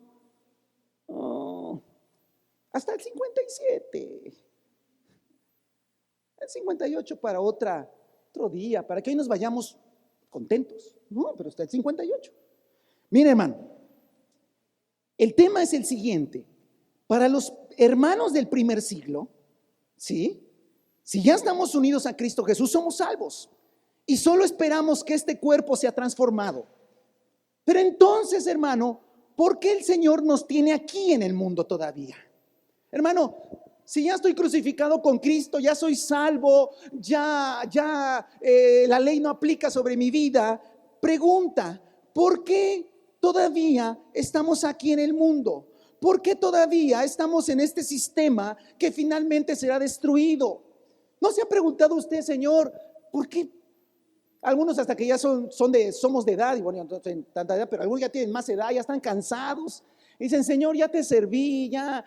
hasta el 57. El 58 para otro día, para que hoy nos vayamos contentos. No, pero está el 58. Mire, hermano, el tema es el siguiente. Para los hermanos del primer siglo, ¿sí? Si ya estamos unidos a Cristo Jesús, somos salvos y solo esperamos que este cuerpo sea transformado. Pero entonces, hermano, ¿por qué el Señor nos tiene aquí en el mundo todavía? Hermano, si ya estoy crucificado con Cristo, ya soy salvo, ya la ley no aplica sobre mi vida, pregunta, ¿por qué todavía estamos aquí en el mundo? ¿Por qué todavía estamos en este sistema que finalmente será destruido? ¿No se ha preguntado usted, Señor, por qué? Algunos hasta que ya somos de edad, y bueno, no tienen tanta edad, pero algunos ya tienen más edad, ya están cansados. Dicen, Señor, ya te serví, ya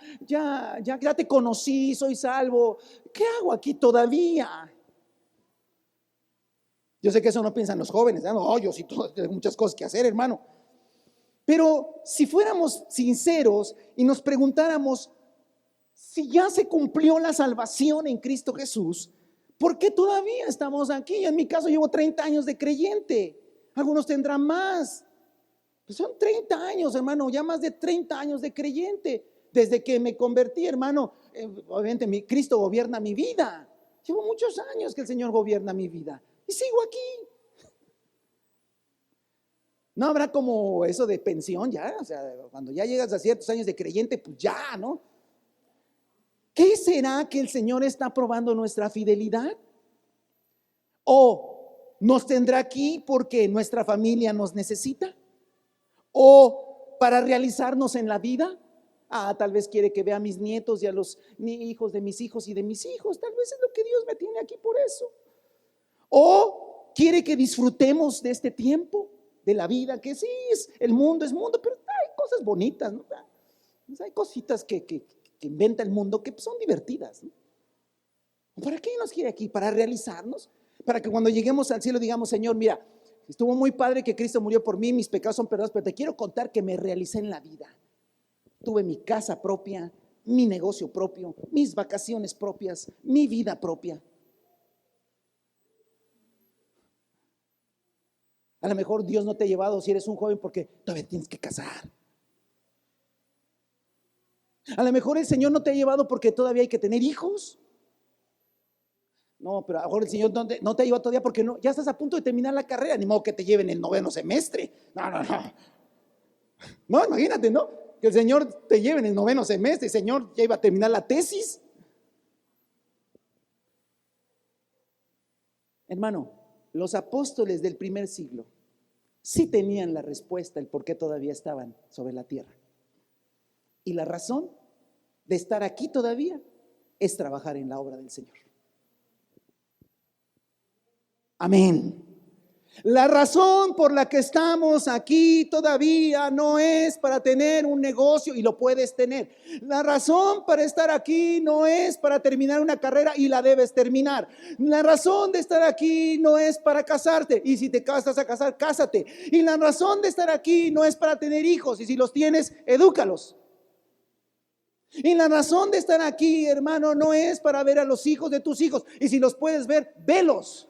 te conocí, soy salvo. ¿Qué hago aquí todavía? Yo sé que eso no piensan los jóvenes. No, yo sí tengo muchas cosas que hacer, hermano. Pero si fuéramos sinceros y nos preguntáramos, si ya se cumplió la salvación en Cristo Jesús, ¿por qué todavía estamos aquí? En mi caso llevo 30 años de creyente. Algunos tendrán más. Pues son 30 años, hermano, ya más de 30 años de creyente. Desde que me convertí, hermano, obviamente Cristo gobierna mi vida. Llevo muchos años que el Señor gobierna mi vida y sigo aquí. No habrá como eso de pensión ya, o sea, cuando ya llegas a ciertos años de creyente, pues ya, ¿no? ¿Qué será que el Señor está probando nuestra fidelidad? ¿O nos tendrá aquí porque nuestra familia nos necesita? ¿O para realizarnos en la vida? Tal vez quiere que vea a mis nietos y a los hijos de mis hijos y de mis hijos. Tal vez es lo que Dios me tiene aquí por eso. ¿O quiere que disfrutemos de este tiempo, de la vida? Que sí, el mundo es mundo, pero hay cosas bonitas, ¿no? Hay cositas que inventa el mundo que son divertidas, ¿no? ¿Para qué nos quiere aquí? ¿Para realizarnos? Para que cuando lleguemos al cielo digamos: Señor, mira, estuvo muy padre que Cristo murió por mí, mis pecados son perdonados, pero te quiero contar que me realicé en la vida. Tuve mi casa propia, mi negocio propio, mis vacaciones propias, mi vida propia. A lo mejor Dios no te ha llevado, si eres un joven, porque todavía tienes que casar. A lo mejor el Señor no te ha llevado porque todavía hay que tener hijos. No, pero a lo mejor el Señor no te ha llevado todavía porque no, ya estás a punto de terminar la carrera. Ni modo que te lleven el 9º semestre. No. No, imagínate, ¿no? Que el Señor te lleve en el 9º semestre. El Señor ya iba a terminar la tesis. Hermano, los apóstoles del primer siglo sí tenían la respuesta, el por qué todavía estaban sobre la tierra. Y la razón de estar aquí todavía es trabajar en la obra del Señor. Amén. La razón por la que estamos aquí todavía no es para tener un negocio, y lo puedes tener. La razón para estar aquí no es para terminar una carrera, y la debes terminar. La razón de estar aquí no es para casarte, y si te vas a casar, cásate. Y la razón de estar aquí no es para tener hijos, y si los tienes, edúcalos. Y la razón de estar aquí, hermano, no es para ver a los hijos de tus hijos, y si los puedes ver, velos.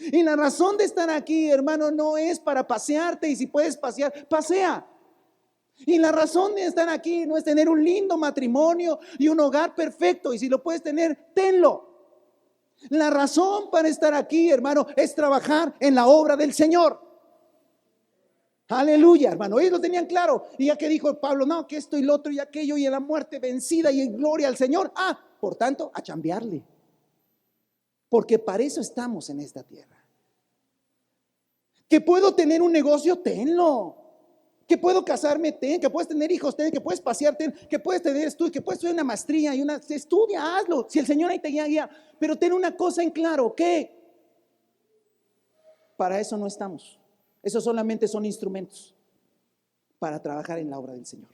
Y la razón de estar aquí, hermano, no es para pasearte, y si puedes pasear, pasea. Y la razón de estar aquí no es tener un lindo matrimonio y un hogar perfecto, y si lo puedes tener, tenlo. La razón para estar aquí, hermano, es trabajar en la obra del Señor. Aleluya, hermano. Ellos lo tenían claro. Y ya que dijo Pablo, no, que esto y lo otro y aquello, y en la muerte vencida y en gloria al Señor. Por tanto, a chambearle. Porque para eso estamos en esta tierra. Que puedo tener un negocio, tenlo. Que puedo casarme, ten. Que puedes tener hijos, ten. Que puedes pasearte, que puedes tener estudios, que puedes estudiar una maestría y estudia, hazlo. Si el Señor ahí te guía. Pero ten una cosa en claro, que para eso no estamos. Esos solamente son instrumentos para trabajar en la obra del Señor.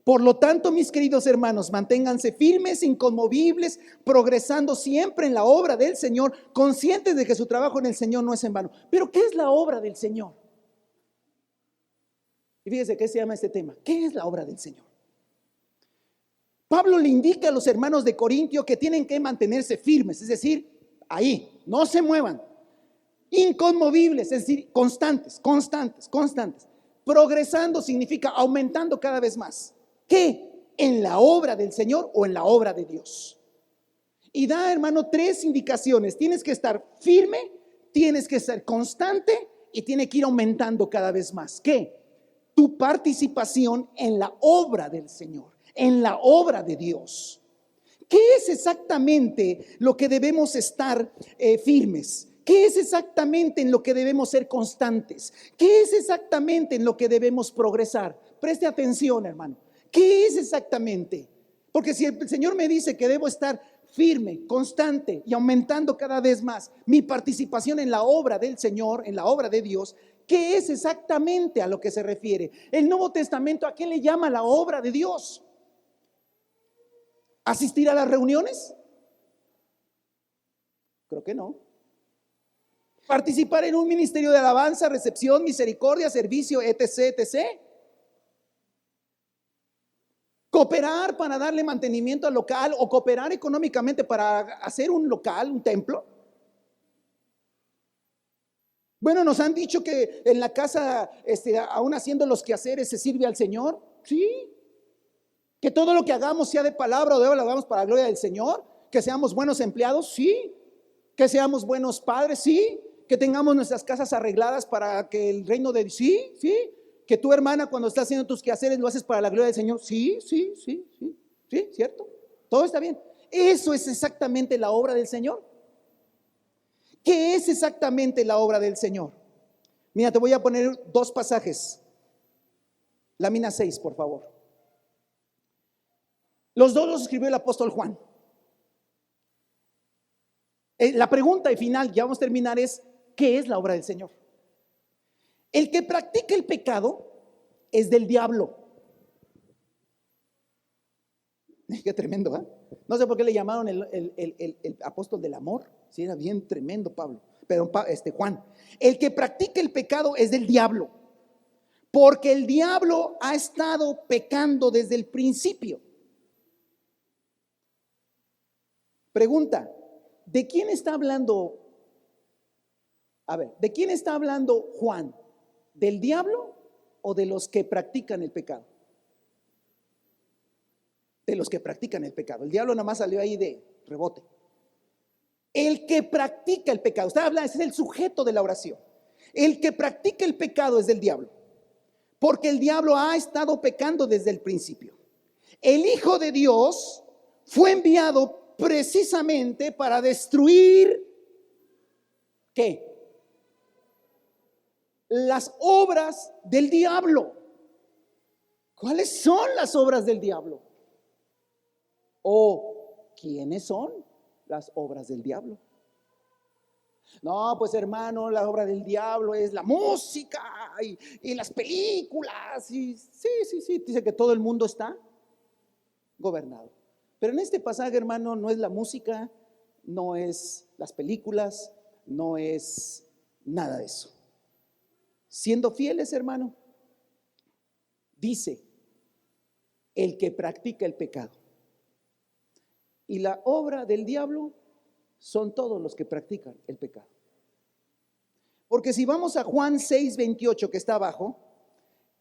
Por lo tanto, mis queridos hermanos, manténganse firmes, inconmovibles, progresando siempre en la obra del Señor, conscientes de que su trabajo en el Señor no es en vano. Pero ¿qué es la obra del Señor? Y fíjese qué se llama este tema. ¿Qué es la obra del Señor? Pablo le indica a los hermanos de Corintio que tienen que mantenerse firmes, es decir, ahí, no se muevan, inconmovibles, es decir, constantes. Progresando significa aumentando cada vez más. ¿Qué? ¿En la obra del Señor o en la obra de Dios? Y da, hermano, 3 indicaciones. Tienes que estar firme, tienes que ser constante y tiene que ir aumentando cada vez más. ¿Qué? Tu participación en la obra del Señor, en la obra de Dios. ¿Qué es exactamente lo que debemos estar firmes? ¿Qué es exactamente en lo que debemos ser constantes? ¿Qué es exactamente en lo que debemos progresar? Preste atención, hermano. ¿Qué es exactamente? Porque si el Señor me dice que debo estar firme, constante y aumentando cada vez más mi participación en la obra del Señor, en la obra de Dios, ¿qué es exactamente a lo que se refiere? El Nuevo Testamento, ¿a qué le llama la obra de Dios? ¿Asistir a las reuniones? Creo que no. ¿Participar en un ministerio de alabanza, recepción, misericordia, servicio, etc.? ¿Cooperar para darle mantenimiento al local o cooperar económicamente para hacer un local, un templo? Bueno, nos han dicho que en la casa, aún haciendo los quehaceres, se sirve al Señor. Sí. Que todo lo que hagamos, sea de palabra o de obra, lo hagamos para la gloria del Señor. Que seamos buenos empleados. Sí. Que seamos buenos padres. Sí. que tengamos nuestras casas arregladas para que el reino de Dios, sí, sí, que tu hermana cuando estás haciendo tus quehaceres lo haces para la gloria del Señor, sí, sí, sí, sí, sí, cierto, todo está bien. Eso es exactamente la obra del Señor. ¿Qué es exactamente la obra del Señor? Mira, te voy a poner dos pasajes. Lámina 6, por favor. Los dos los escribió el apóstol Juan. La pregunta y final, ya vamos a terminar, es: ¿qué es la obra del Señor? El que practica el pecado es del diablo. Qué tremendo, ¿eh? No sé por qué le llamaron el apóstol del amor. Sí, era bien tremendo Pablo, pero Juan. El que practica el pecado es del diablo, porque el diablo ha estado pecando desde el principio. Pregunta: ¿de quién está hablando? A ver, ¿de quién está hablando Juan? ¿Del diablo o de los que practican el pecado? De los que practican el pecado. El diablo nada más salió ahí de rebote. El que practica el pecado, está hablando, ese es el sujeto de la oración. El que practica el pecado es del diablo, porque el diablo ha estado pecando desde el principio. El Hijo de Dios fue enviado precisamente para destruir, ¿qué? Las obras del diablo. ¿Cuáles son las obras del diablo? ¿O quiénes son las obras del diablo? No, pues hermano, la obra del diablo es la música y las películas. Y sí, dice que todo el mundo está gobernado. Pero en este pasaje, hermano, no es la música, no es las películas, no es nada de eso. Siendo fieles, hermano, dice: el que practica el pecado. Y la obra del diablo son todos los que practican el pecado. Porque si vamos a Juan 6:28, que está abajo,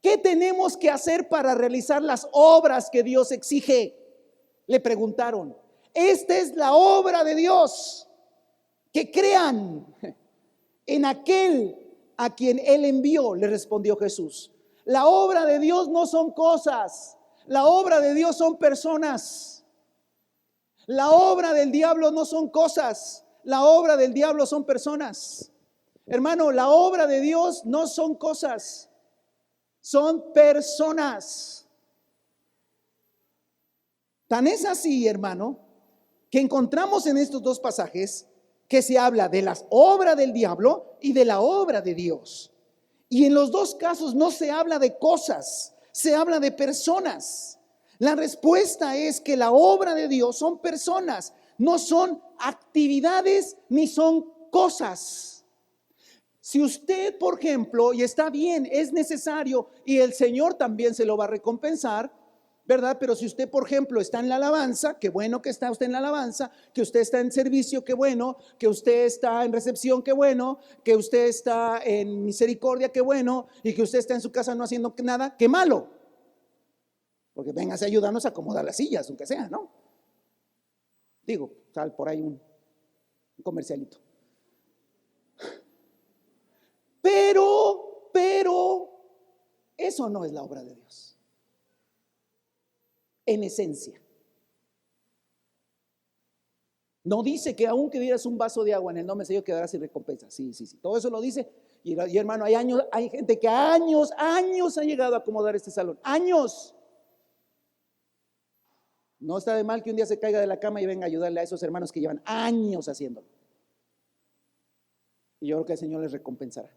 ¿qué tenemos que hacer para realizar las obras que Dios exige? Le preguntaron. Esta es la obra de Dios, que crean en aquel a quien Él envió, le respondió Jesús. La obra de Dios no son cosas, la obra de Dios son personas. La obra del diablo no son cosas, la obra del diablo son personas. Hermano, la obra de Dios no son cosas, son personas. Tan es así, hermano, que encontramos en estos dos pasajes que se habla de las obras del diablo y de la obra de Dios. Y en los dos casos no se habla de cosas, se habla de personas. La respuesta es que la obra de Dios son personas, no son actividades ni son cosas. Si usted, por ejemplo, y está bien, es necesario y el Señor también se lo va a recompensar, ¿verdad? Pero si usted, por ejemplo, está en la alabanza, qué bueno que está usted en la alabanza, que usted está en servicio, qué bueno, que usted está en recepción, qué bueno, que usted está en misericordia, qué bueno, y que usted está en su casa no haciendo nada, qué malo. Porque véngase a ayudarnos a acomodar las sillas, aunque sea, ¿no? Digo, sal por ahí un comercialito. Pero eso no es la obra de Dios. En esencia. No dice que aunque dieras un vaso de agua en el nombre del Señor quedarás sin recompensa. Sí. Todo eso lo dice. Y hermano, hay gente que años ha llegado a acomodar este salón. Años. No está de mal que un día se caiga de la cama y venga a ayudarle a esos hermanos que llevan años haciéndolo. Y yo creo que el Señor les recompensará.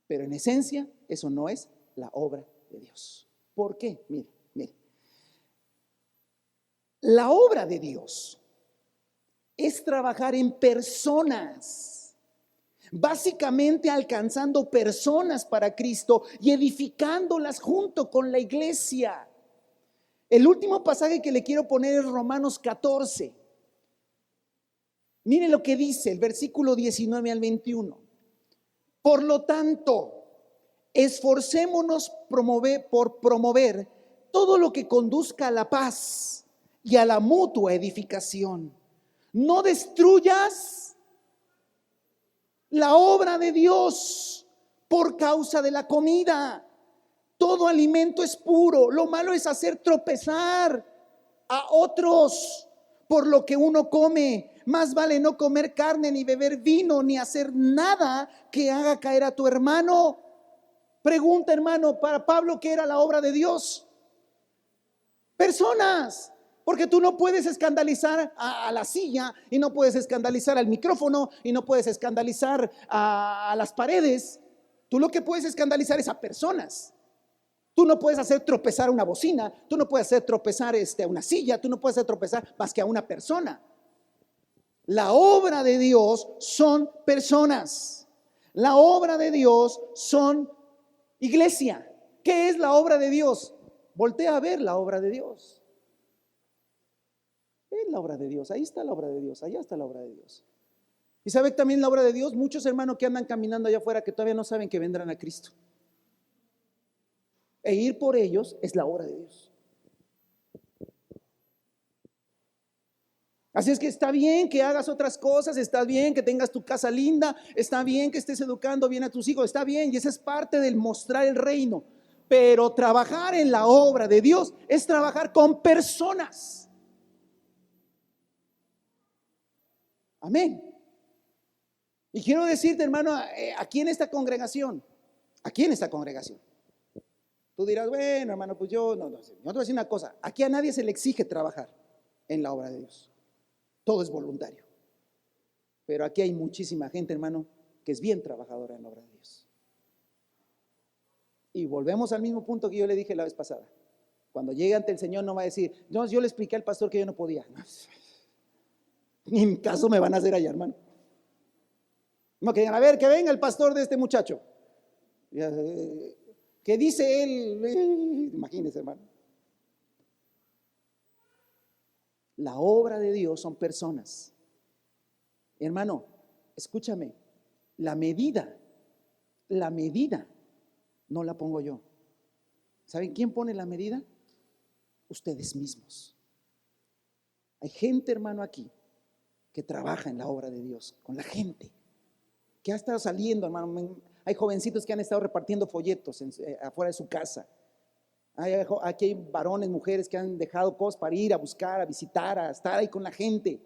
Pero en esencia, eso no es la obra de Dios. ¿Por qué? Mire. La obra de Dios es trabajar en personas, básicamente alcanzando personas para Cristo y edificándolas junto con la iglesia. El último pasaje que le quiero poner es Romanos 14. Mire lo que dice el versículo 19 al 21. Por lo tanto, esforcémonos por promover todo lo que conduzca a la paz y a la mutua edificación. No destruyas La obra de Dios por causa de la comida. Todo alimento es puro. Lo malo es hacer tropezar a otros por lo que uno come. Más vale no comer carne, ni beber vino, ni hacer nada que haga caer a tu hermano. Pregunta, hermano, para Pablo, ¿qué era la obra de Dios? Personas. Porque tú no puedes escandalizar a la silla, y no puedes escandalizar al micrófono, y no puedes escandalizar a las paredes. Tú lo que puedes escandalizar es a personas. Tú no puedes hacer tropezar una bocina, tú no puedes hacer tropezar a una silla, tú no puedes hacer tropezar más que a una persona. La obra de Dios son personas. La obra de Dios son iglesia. ¿Qué es la obra de Dios? Voltea a ver la obra de Dios. Es la obra de Dios, ahí está la obra de Dios, allá está la obra de Dios. Y sabe también la obra de Dios, muchos hermanos que andan caminando allá afuera que todavía no saben que vendrán a Cristo. E ir por ellos es la obra de Dios. Así es que está bien que hagas otras cosas, está bien que tengas tu casa linda, está bien que estés educando bien a tus hijos, está bien, y esa es parte del mostrar el reino. Pero trabajar en la obra de Dios es trabajar con personas. Amén. Y quiero decirte, hermano, aquí en esta congregación, tú dirás, bueno, hermano, pues yo te voy a decir una cosa, aquí a nadie se le exige trabajar en la obra de Dios. Todo es voluntario. Pero aquí hay muchísima gente, hermano, que es bien trabajadora en la obra de Dios. Y volvemos al mismo punto que yo le dije la vez pasada. Cuando llegue ante el Señor no va a decir, no, yo le expliqué al pastor que yo no podía. Ni en caso me van a hacer allá, hermano. No, que digan, a ver, que venga el pastor de este muchacho. ¿Qué dice él? Imagínense, hermano. La obra de Dios son personas. Hermano, escúchame, la medida no la pongo yo. ¿Saben quién pone la medida? Ustedes mismos. Hay gente, hermano, aquí que trabaja en la obra de Dios, con la gente, que ha estado saliendo, hermano. Hay jovencitos que han estado repartiendo folletos afuera de su casa. Aquí hay varones, mujeres que han dejado cosas para ir a buscar, a visitar, a estar ahí con la gente,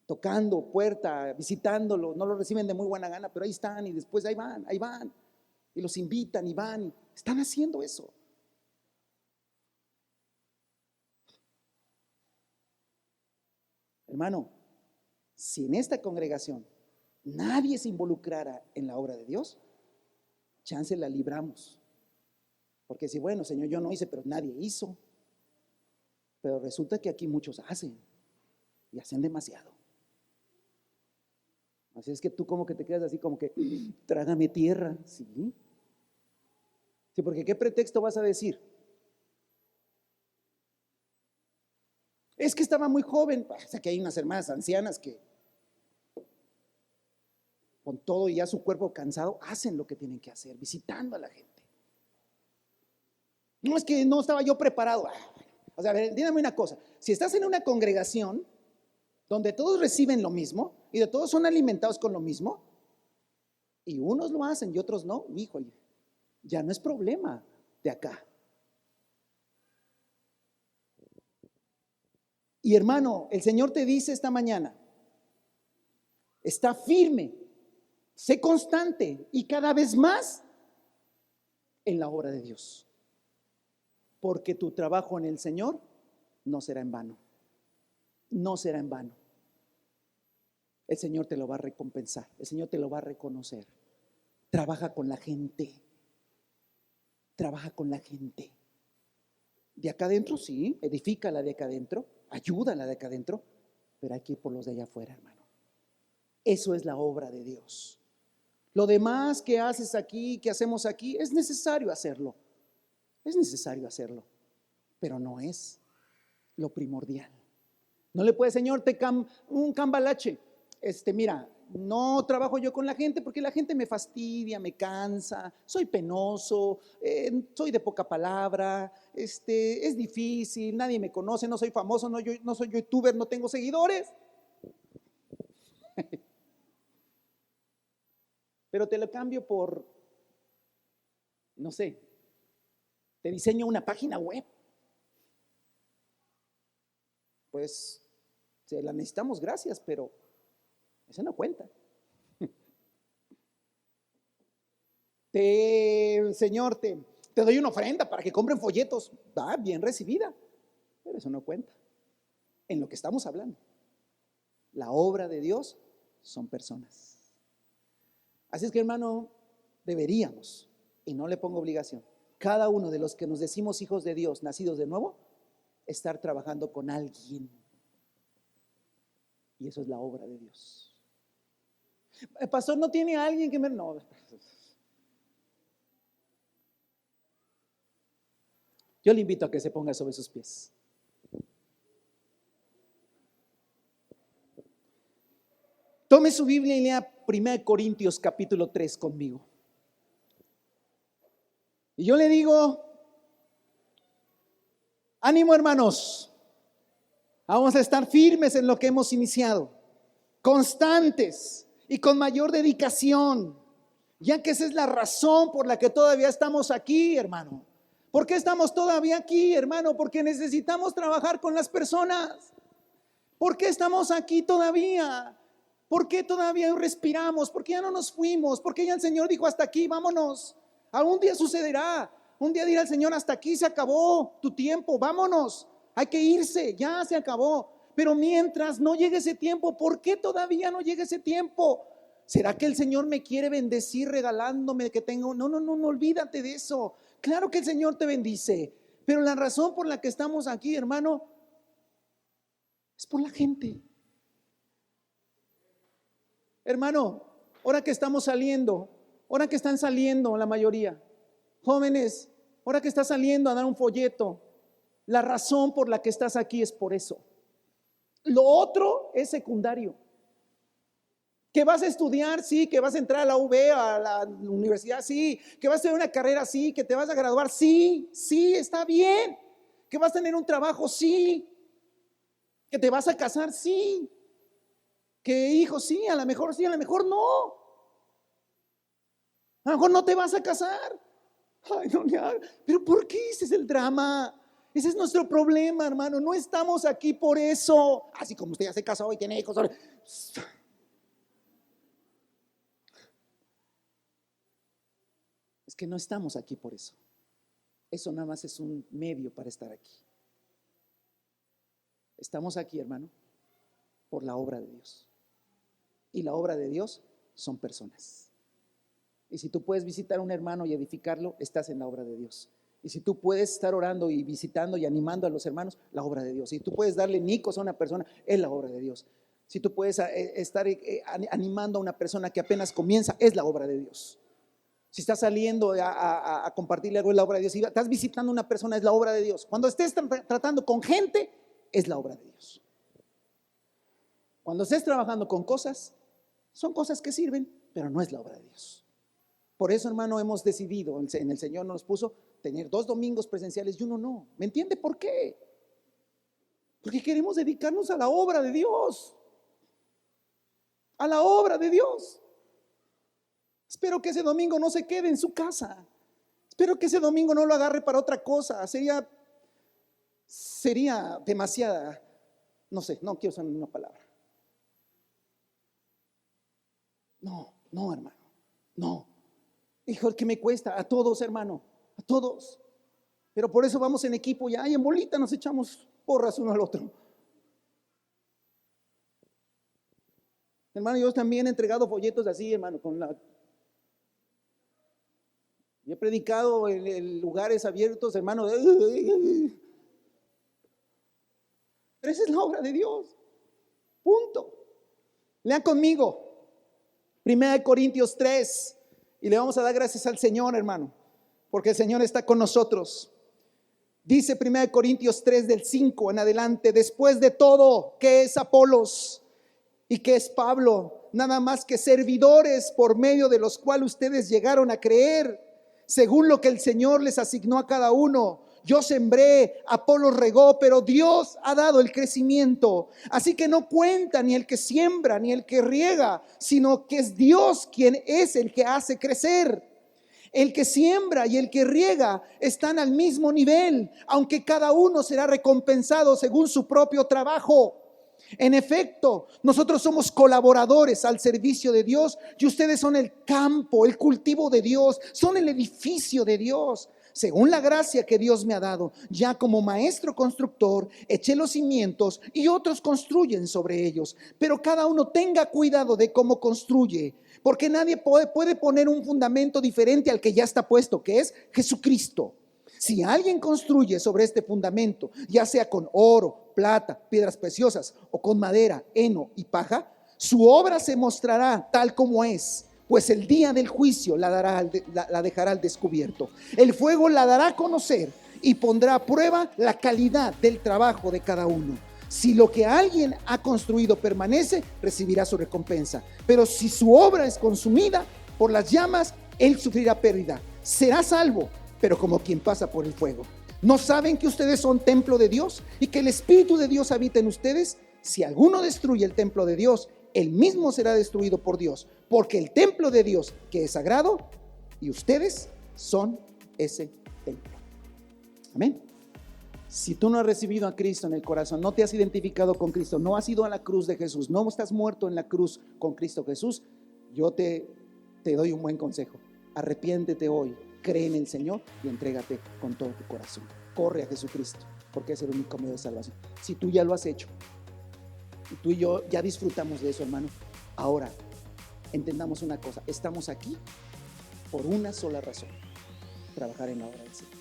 tocando puerta, visitándolo. No lo reciben de muy buena gana, pero ahí están, y después ahí van, y los invitan y van, están haciendo eso. Hermano, si en esta congregación nadie se involucrara en la obra de Dios, chance la libramos. Porque si, bueno, Señor, yo no hice, pero nadie hizo. Pero resulta que aquí muchos hacen, y hacen demasiado. Así es que tú como que te quedas así como que, trágame tierra, ¿sí? Sí, porque ¿qué pretexto vas a decir? Es que estaba muy joven. O sea, que hay unas hermanas ancianas que con todo y ya su cuerpo cansado hacen lo que tienen que hacer, visitando a la gente. No, es que no estaba yo preparado. O sea, a ver, dígame una cosa, si estás en una congregación donde todos reciben lo mismo y de todos son alimentados con lo mismo, y unos lo hacen y otros no, híjole, ya no es problema de acá. Y hermano, el Señor te dice esta mañana, está firme, sé constante y cada vez más en la obra de Dios, porque tu trabajo en el Señor no será en vano. No será en vano. El Señor te lo va a recompensar, el Señor te lo va a reconocer. Trabaja con la gente. Trabaja con la gente. De acá adentro, sí, edifica la de acá adentro, ayuda a la de acá adentro, pero hay que ir por los de allá afuera, hermano. Eso es la obra de Dios. Lo demás que haces aquí, que hacemos aquí, es necesario hacerlo. Es necesario hacerlo, pero no es lo primordial. No le puede, Señor, un cambalache. Mira, no trabajo yo con la gente porque la gente me fastidia, me cansa, soy penoso, soy de poca palabra, es difícil, nadie me conoce, no soy famoso, no soy youtuber, no tengo seguidores. pero te lo cambio por, no sé, te diseño una página web. Pues se la necesitamos, gracias, pero eso no cuenta. Señor, te doy una ofrenda para que compren folletos. Va, bien recibida, pero eso no cuenta. En lo que estamos hablando, la obra de Dios son personas. Así es que, hermano, deberíamos, y no le pongo obligación, cada uno de los que nos decimos hijos de Dios, nacidos de nuevo, estar trabajando con alguien. Y eso es la obra de Dios. El pastor no tiene a alguien que me... No. Yo le invito a que se ponga sobre sus pies. Tome su Biblia y lea 1 Corintios capítulo 3 conmigo. Y yo le digo, ánimo, hermanos, vamos a estar firmes en lo que hemos iniciado, constantes y con mayor dedicación, ya que esa es la razón por la que todavía estamos aquí, hermano. ¿Por qué estamos todavía aquí, hermano? Porque necesitamos trabajar con las personas. ¿Por qué estamos aquí todavía? ¿Por qué todavía respiramos? ¿Por qué ya no nos fuimos? ¿Por qué ya el Señor dijo hasta aquí, vámonos? Algún día sucederá. Un día dirá el Señor, hasta aquí se acabó tu tiempo, vámonos. Hay que irse, ya se acabó. Pero mientras no llegue ese tiempo, ¿por qué todavía no llega ese tiempo? ¿Será que el Señor me quiere bendecir regalándome que tengo? No, olvídate de eso. Claro que el Señor te bendice, pero la razón por la que estamos aquí, hermano, es por la gente. Hermano, ahora que estamos saliendo, ahora que están saliendo la mayoría, jóvenes, ahora que estás saliendo a dar un folleto, la razón por la que estás aquí es por eso. Lo otro es secundario. Que vas a estudiar, sí, que vas a entrar a la UV, a la universidad, sí, que vas a tener una carrera, sí, que te vas a graduar, sí, está bien. Que vas a tener un trabajo, sí. Que te vas a casar, sí. Que hijos, sí, a lo mejor no. A lo mejor no te vas a casar. Ay, no, pero ¿por qué? Ese es el drama. Ese es nuestro problema, hermano. No estamos aquí por eso. Así como usted ya se casó y tiene hijos. Es que no estamos aquí por eso. Eso nada más es un medio para estar aquí. Estamos aquí, hermano, por la obra de Dios. Y la obra de Dios son personas. Y si tú puedes visitar a un hermano y edificarlo, estás en la obra de Dios. Y si tú puedes estar orando y visitando y animando a los hermanos, la obra de Dios. Si tú puedes darle nicos a una persona, es la obra de Dios. Si tú puedes estar animando a una persona que apenas comienza, es la obra de Dios. Si estás saliendo a compartirle algo, es la obra de Dios. Si estás visitando a una persona, es la obra de Dios. Cuando estés tratando con gente, es la obra de Dios. Cuando estés trabajando con cosas, son cosas que sirven, pero no es la obra de Dios. Por eso, hermano, hemos decidido, en el Señor nos puso tener 2 domingos presenciales y uno no. ¿Me entiende por qué? Porque queremos dedicarnos a la obra de Dios. A la obra de Dios. Espero que ese domingo no se quede en su casa. Espero que ese domingo no lo agarre para otra cosa. Sería demasiada, no sé, no quiero usar una palabra. No, hermano, no. Hijo, el que me cuesta, a todos, hermano, a todos. Pero por eso vamos en equipo ya, y en bolita nos echamos porras uno al otro. Hermano, yo también he entregado folletos así, hermano, y he predicado en lugares abiertos, hermano. Pero esa es la obra de Dios. Punto. Lean conmigo 1 Corintios 3 y le vamos a dar gracias al Señor, hermano, porque el Señor está con nosotros. Dice 1 Corintios 3 del 5 en adelante: después de todo, ¿qué es Apolos y qué es Pablo? Nada más que servidores por medio de los cuales ustedes llegaron a creer, según lo que el Señor les asignó a cada uno. Yo sembré, Apolos regó, pero Dios ha dado el crecimiento. Así que no cuenta ni el que siembra ni el que riega, sino que es Dios quien es el que hace crecer. El que siembra y el que riega están al mismo nivel, aunque cada uno será recompensado según su propio trabajo. En efecto, nosotros somos colaboradores al servicio de Dios y ustedes son el campo, el cultivo de Dios, son el edificio de Dios. Según la gracia que Dios me ha dado, ya como maestro constructor, eché los cimientos y otros construyen sobre ellos. Pero cada uno tenga cuidado de cómo construye, porque nadie puede poner un fundamento diferente al que ya está puesto, que es Jesucristo. Si alguien construye sobre este fundamento, ya sea con oro, plata, piedras preciosas o con madera, heno y paja, su obra se mostrará tal como es, pues el día del juicio la dejará al descubierto. El fuego la dará a conocer y pondrá a prueba la calidad del trabajo de cada uno. Si lo que alguien ha construido permanece, recibirá su recompensa. Pero si su obra es consumida por las llamas, él sufrirá pérdida. Será salvo, pero como quien pasa por el fuego. ¿No saben que ustedes son templo de Dios y que el Espíritu de Dios habita en ustedes? Si alguno destruye el templo de Dios, él mismo será destruido por Dios, porque el templo de Dios, que es sagrado, y ustedes son ese templo. Amén. Si tú no has recibido a Cristo en el corazón, no te has identificado con Cristo, no has ido a la cruz de Jesús, no estás muerto en la cruz con Cristo Jesús, yo te doy un buen consejo. Arrepiéntete hoy, cree en el Señor y entrégate con todo tu corazón. Corre a Jesucristo, porque es el único medio de salvación. Si tú ya lo has hecho, y tú y yo ya disfrutamos de eso, hermano, ahora entendamos una cosa: estamos aquí por una sola razón: trabajar en la obra del Señor.